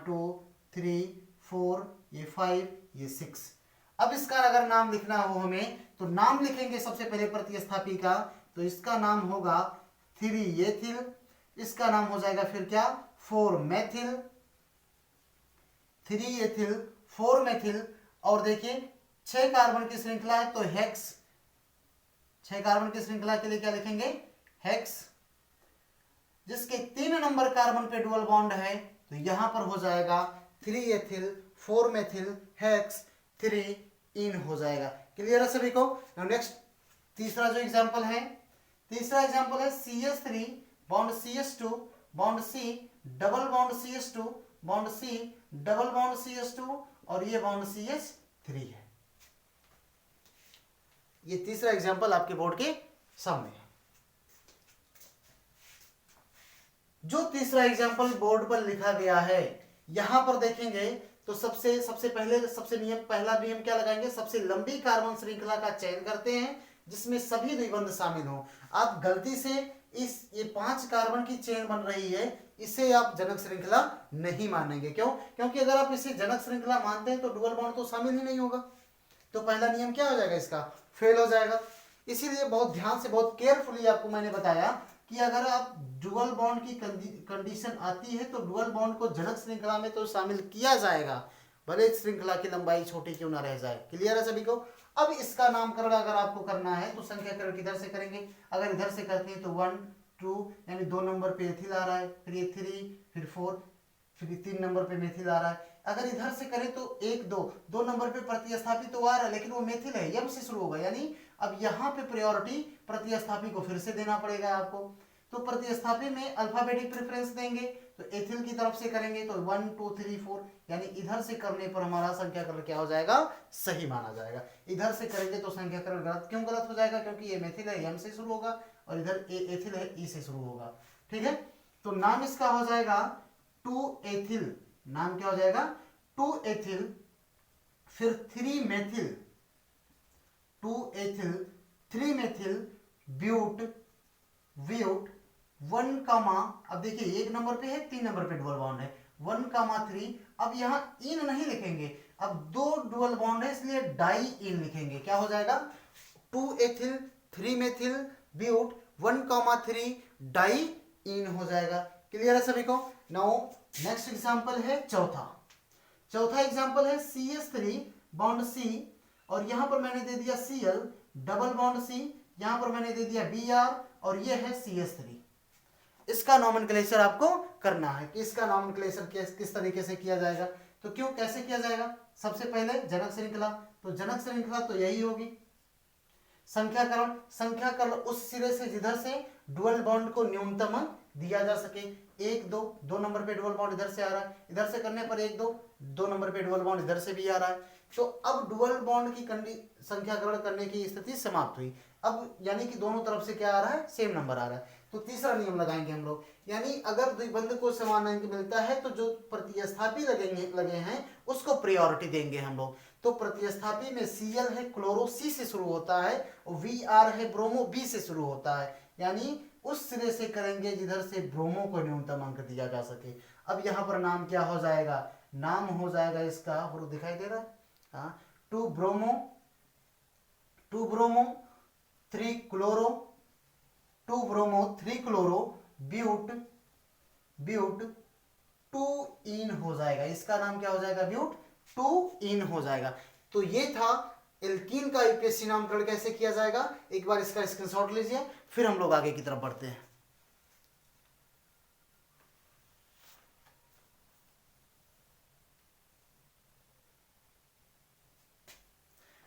2, 3, 4, ये 5, ये 6। अब इसका अगर नाम लिखना हो हमें तो नाम लिखेंगे सबसे पहले प्रतिस्थापी का, तो इसका नाम होगा 3 एथिल, इसका नाम हो जाएगा फिर क्या 4 मेथिल, 3 एथिल 4 मेथिल। और देखिए 6 कार्बन की श्रृंखला है तो हेक्स, 6 कार्बन की श्रृंखला के लिए क्या लिखेंगे हेक्स। जिसके 3 नंबर कार्बन पे डुअल बॉन्ड है तो यहां पर हो जाएगा 3 एथिल 4 मेथिल हेक्स 3 इन हो जाएगा। क्लियर है सभी को? नेक्स्ट तीसरा जो एग्जांपल है, तीसरा एग्जांपल है CH3 bond CH2 bond C double bond CH2 bond C double bond CH2 और ये बॉन्ड CH3 है। ये तीसरा एग्जांपल आपके बोर्ड के सामने है। जो तीसरा एग्जांपल बोर्ड पर लिखा गया है यहां पर देखेंगे तो सबसे पहले पहला नियम क्या लगाएंगे, सबसे लंबी कार्बन श्रृंखला का चयन करते हैं जिसमें सभी द्विबंध शामिल हो। आप गलती से ये 5 कार्बन की चेन बन रही है, इसे आप जनक श्रृंखला नहीं मानेंगे। क्यों? क्योंकि अगर आप इसे जनक श्रृंखला मानते हैं तो डुअल बॉन्ड तो शामिल ही नहीं होगा, तो पहला नियम क्या हो जाएगा, इसका फेल हो जाएगा। इसीलिए बहुत ध्यान से बहुत केयरफुली आपको मैंने बताया कि अगर आप डुअल बॉन्ड की कंडीशन आती है तो डुअल बॉन्ड को जनक श्रृंखला में तो शामिल किया जाएगा, भले श्रृंखला की लंबाई छोटी क्यों ना रह जाए। क्लियर है सभी को? अब इसका नामकरण अगर आपको करना है तो संख्याकरण किधर से करेंगे, अगर इधर से करते हैं तो 1 2 यानी 2 नंबर पे एथिल आ रहा है, फिर ये 3 फिर 4 फिर 3 नंबर पे मेथिल आ रहा है। अगर इधर से करें तो 1 2 नंबर पे प्रतिस्थापी तो आ रहा है लेकिन वो मेथिल है, यम से शुरू होगा, यानी अब यहाँ पे प्रायोरिटी प्रतिस्थापी को फिर से देना पड़ेगा आपको। तो प्रतिस्थापी में अल्फाबेटिक प्रेफरेंस देंगे, तो एथिल की तरफ से करेंगे तो 1 2 3 4 यानी इधर से करने पर हमारा संख्याकरण क्या हो जाएगा, सही माना जाएगा। इधर से करेंगे तो संख्याकरण गलत। क्यों गलत हो जाएगा? क्योंकि ये मेथिल है, यम से शुरू होगा, और इधर एथिल है, ई से शुरू होगा। ठीक है, तो नाम इसका हो जाएगा 2 एथिल। नाम क्या हो जाएगा 2 एथिल, फिर 3 मेथिल, 2 एथिल 3 मेथिल ब्यूट व्यूट 1 कामा, अब देखिए 1 नंबर पे है, 3 नंबर पे डुअल बॉन्ड है, 1,3। अब यहाँ इन नहीं लिखेंगे, अब 2 डुअल बॉन्ड है इसलिए डाई इन लिखेंगे। क्या हो जाएगा 2 एथिल 3 मेथिल ब्यूट 1,3 डाई इन हो जाएगा। क्लियर है सभी को? नाउ नेक्स्ट एग्जांपल है चौथा एग्जांपल है CH3 बॉन्ड C और यहां पर मैंने दे दिया Cl डबल बॉन्ड C, यहां पर मैंने दे दिया Br और ये है CH3। इसका नॉमेनक्लेचर आपको करना है कि इसका नॉमेनक्लेचर किस तरीके से किया जाएगा। तो क्यों कैसे किया जाएगा? सबसे पहले जनक श्रृंखला, तो जनक श्रृंखला तो यही होगी। संख्याकरण उस सिरे से जिधर से डुअल बॉन्ड को न्यूनतम दिया जा सके। 1 2 नंबर पे डुअल बॉन्ड इधर से आ रहा है, इधर से करने पर 1 2 नंबर पे डुअल बॉन्ड इधर से भी आ रहा है। तो अब डुअल बॉन्ड की संख्याकरण करने की स्थिति समाप्त हुई। अब यानी कि दोनों तरफ से क्या आ रहा है, सेम नंबर आ रहा है। तो तीसरा नियम लगाएंगे हम लोग, यानी अगर द्विबंध को समान अंक मिलता है तो जो प्रतिस्थापी लगे हैं उसको प्रायोरिटी देंगे हम लोग। तो प्रतिस्थापी में Cl है क्लोरो C से शुरू होता है और Vr है ब्रोमो B से शुरू होता है, यानी उस सिरे से करेंगे जिधर से ब्रोमो को न्यूनतम अंक दिया जा सके। अब यहाँ पर नाम क्या हो जाएगा, नाम हो जाएगा इसका, और दिखाई दे रहा है 2 bromo 3 chloro 2 bromo 3 chloro but two ene हो जाएगा। इसका नाम क्या हो जाएगा ब्यूट, टू इन हो जाएगा। तो ये था एल्कीन का यूपीएससी नामकरण कैसे किया जाएगा। एक बार इसका स्क्रीनशॉट लीजिए, फिर हम लोग आगे की तरफ बढ़ते हैं।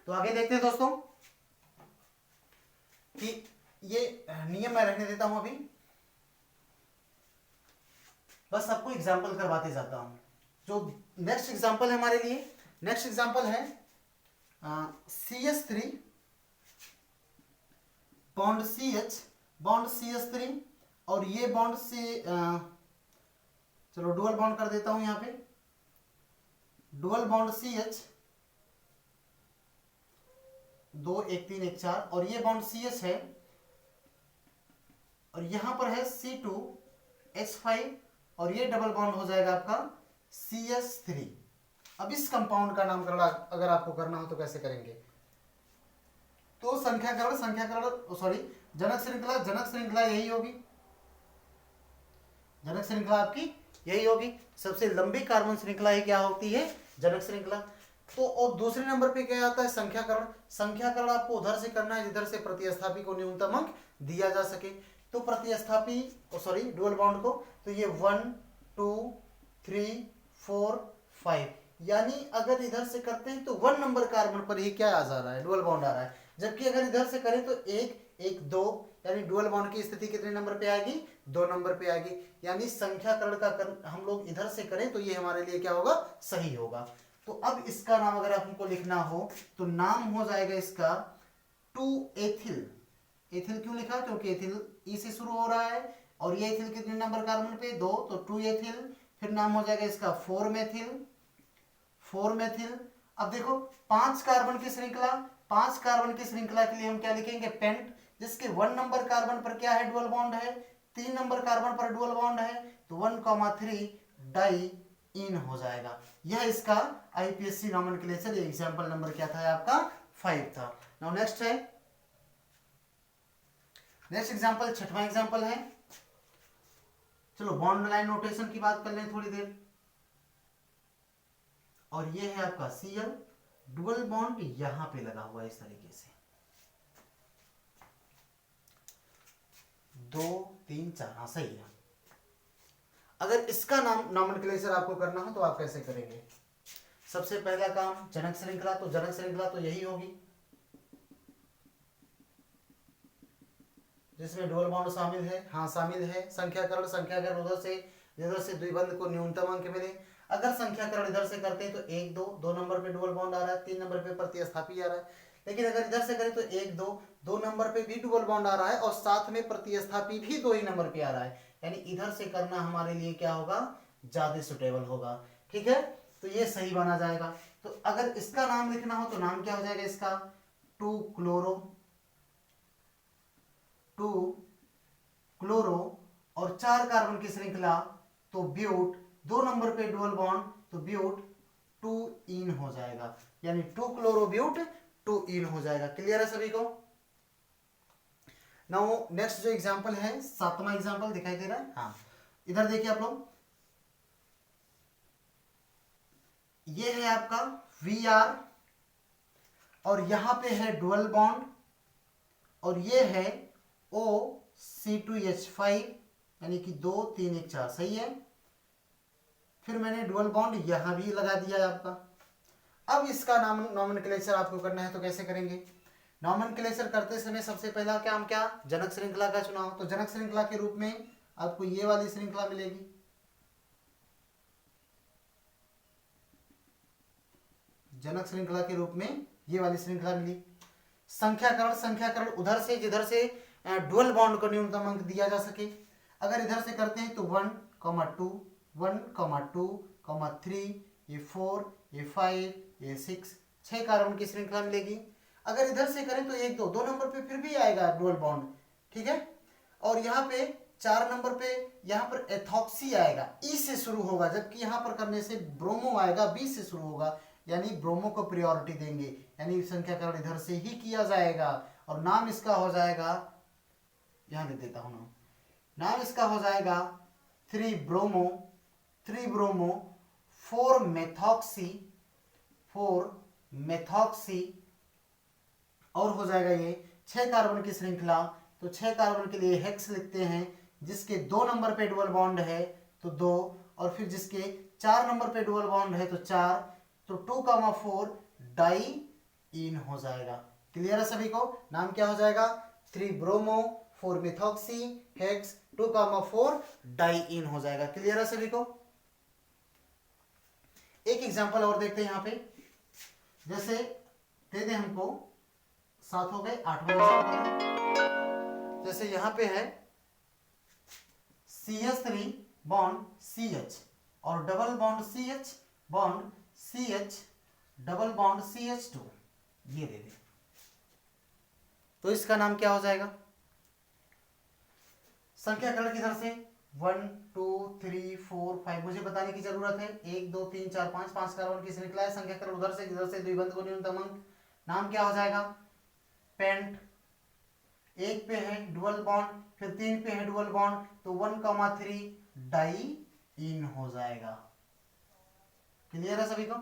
तो आगे देखते हैं दोस्तों कि ये नियम मैं रहने देता हूं अभी, बस आपको एग्जाम्पल करवाते जाता हूं। जो नेक्स्ट एग्जाम्पल है हमारे लिए, नेक्स्ट एग्जाम्पल है CH3 bond CH bond CH3 और ये बॉन्ड से चलो डुअल बॉन्ड कर देता हूं यहां पे, डुअल बॉन्ड CH 2 1 3 1 4 और ये बॉन्ड CH है और यहां पर है C2H5 और ये डबल बॉन्ड हो जाएगा आपका CH3। अब इस कंपाउंड का नामकरण अगर आपको करना हो तो कैसे करेंगे। तो संख्याकरण सॉरी जनक श्रृंखला यही होगी, जनक श्रृंखला आपकी यही होगी। सबसे लंबी कार्बन श्रृंखला ही क्या होती है, जनक श्रृंखला। तो और दूसरे नंबर पे क्या आता है, संख्याकरण। संख्याकरण आपको उधर से करना है जिधर से प्रतिस्थापी को न्यूनतम अंक दिया जा सके। तो प्रतिस्थापी सॉरी डुअल बॉन्ड को, तो ये 1 2 3 4 5, यानी अगर इधर से करते हैं तो 1 नंबर कार्बन पर ही क्या आ जा रहा है, डुअल बॉन्ड आ रहा है। जबकि अगर इधर से करें तो 1 1 2, यानी डुअल बॉन्ड की स्थिति कितने नंबर पे आएगी, 2 नंबर पे आएगी। यानी संख्याकरण का हम लोग इधर से करें तो ये हमारे लिए क्या होगा, सही होगा। तो अब इसका नाम अगर हमको लिखना हो तो नाम हो जाएगा इसका 2 एथिल। एथिल क्यों लिखा, क्योंकि एथिल ई से शुरू हो रहा है और ये एथिल कितने नंबर कार्बन पे, 2, तो 2 एथिल। फिर नाम हो जाएगा इसका 4 मेथिल, 4 मेथिल। अब देखो 5 कार्बन की श्रृंखला, 5 कार्बन की श्रृंखला के लिए हम क्या लिखेंगे, पेंट, जिसके 1 नंबर कार्बन पर क्या है, डुअल बॉन्ड है, 3 नंबर कार्बन पर डुअल बॉन्ड है, तो 1,3 डाई इन हो जाएगा। यह इसका आईपीएससी नॉमेनक्लेचर एग्जांपल नंबर क्या था आपका, 5 था। नाउ नेक्स्ट है, नेक्स्ट एग्जांपल, छठवां एग्जांपल है। चलो बॉन्ड लाइन नोटेशन की बात कर लें थोड़ी देर। और ये है आपका Cl, डुअल बॉन्ड यहां पे लगा हुआ है इस तरीके से, 2 3 4, हाँ सही है। अगर इसका नाम नॉमेनक्लेचर आपको करना हो तो आप कैसे करेंगे। सबसे पहला काम जनक श्रृंखला, तो जनक श्रृंखला तो यही होगी जिसमें डुअल बॉन्ड शामिल है, हाँ शामिल है। संख्याकरण उधर से द्विबंध को न्यूनतम अंक मिले। अगर संख्याकरण इधर से करते हैं तो 1 2, 2 नंबर पे डुअल बॉन्ड आ रहा है, 3 नंबर पे प्रतिस्थापी आ रहा है। लेकिन अगर इधर से करें तो 1 2, 2 नंबर पे भी डुअल बॉन्ड आ रहा है और साथ में प्रतिस्थापी भी 2 ही नंबर पे आ रहा है, यानी इधर से करना हमारे लिए क्या होगा, ज्यादा सुटेबल होगा। ठीक है, तो ये सही माना जाएगा। तो अगर इसका नाम लिखना हो तो नाम क्या हो जाएगा इसका, 2 क्लोरो और 4 कार्बन की श्रृंखला तो ब्यूट, 2 नंबर पे डुअल बॉन्ड तो ब्यूट 2 इन हो जाएगा, यानी 2 क्लोरो ब्यूट 2 इन हो जाएगा। क्लियर है सभी को। नाउ नेक्स्ट जो एग्जांपल है, 7वां एग्जांपल दिखाई दे रहा है, हाँ इधर देखिए आप लोग, ये है आपका Vr और यहां पे है डुअल बॉन्ड और ये है OC2H5, यानी कि 2 3 1 4, सही है। फिर मैंने डुअल बॉन्ड यहां भी लगा दिया है आपका। अब इसका नाम नॉमेनक्लेचर आपको करना है तो कैसे करेंगे। नॉमेनक्लेचर करते समय सबसे पहला काम क्या, जनक श्रृंखला का चुनाव। तो जनक श्रृंखला के रूप में आपको ये वाली श्रृंखला मिलेगी, जनक श्रृंखला के रूप में ये वाली श्रृंखला मिली। संख्याकरण उधर से जिधर से डुअल बॉन्ड को न्यूनतम अंक दिया जा सके। अगर इधर से करते हैं तो 1 2 1 2 3, ये 4, ये 5, ये 6, 6 कार्बन की श्रृंखला मिलेगी। अगर इधर से करें तो 1 2, 2 नंबर पे फिर भी आएगा डुअल बॉन्ड, ठीक है। और यहाँ पे 4 नंबर पे यहाँ पर एथॉक्सी आएगा, ई से शुरू होगा, जबकि यहाँ पर करने से ब्रोमो आएगा, बी से शुरू होगा, यानी ब्रोमो को प्रायोरिटी देंगे, यानी संख्याकरण इधर से ही किया जाएगा। और नाम इसका हो जाएगा, यहां लिख देता हूं नाम इसका हो जाएगा 3 ब्रोमो 3 ब्रोमो 4 मेथॉक्सी 4 मेथॉक्सी, और हो जाएगा ये 6 कार्बन की श्रृंखला, तो 6 कार्बन के लिए हेक्स लिखते हैं, जिसके 2 नंबर पे डुअल बॉन्ड है तो 2, और फिर जिसके 4 नंबर पे डुअल बॉन्ड है तो 4, तो 2,4 डाई इन हो जाएगा। क्लियर है सभी को? नाम क्या हो जाएगा? 3 ब्रोमो 4 मिथॉक्सी हेक्स 2,4 डाई इन हो जाएगा। क्लियर है सभी को? एक एग्जांपल और देखते हैं यहाँ पे, जैसे दे दें हमको 7 हो गए, 8वां एग्जांपल जैसे यहाँ पे है CH3 बॉन्ड CH और double bond CH bond CH double bond CH2, ये दे दें, तो इसका नाम क्या हो जाएगा? संख्याकरण किधर से 1 2 3 4 5 मुझे बताने की जरूरत है। 1 2 3 4 5 कार्बन की श्रृंखला है। संख्याकरण उधर से इधर से द्विबंध को न्यूनतम अंक। नाम क्या हो जाएगा? पेंट। 1 पे है डुअल बॉन्ड, फिर 3 पे है डुअल बॉन्ड, तो 1,3 डाई इन हो जाएगा। क्लियर है सभी को?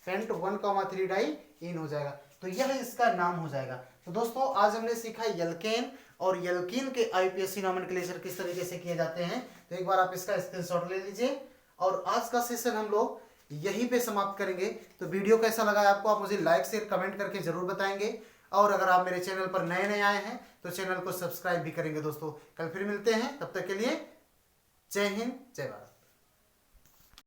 पेंट 1,3 डाई इन हो जाएगा, तो यह इसका नाम हो जाएगा। तो दोस्तों आज हमने सीखा एल्केन और एल्कीन के आईपीएससी नोमेनक्लेचर किस तरीके से किए जाते हैं, तो एक बार आप इसका स्क्रीनशॉट ले लीजिए। और आज का सेशन हम लोग यहीं पे समाप्त करेंगे। तो वीडियो कैसा लगा आपको, आप मुझे लाइक शेयर कमेंट करके जरूर बताएंगे। और अगर आप मेरे चैनल पर नए नए आए हैं तो चैनल को सब्सक्राइब भी करेंगे। दोस्तों कल फिर मिलते हैं, तब तक के लिए जय हिंद जय भारत।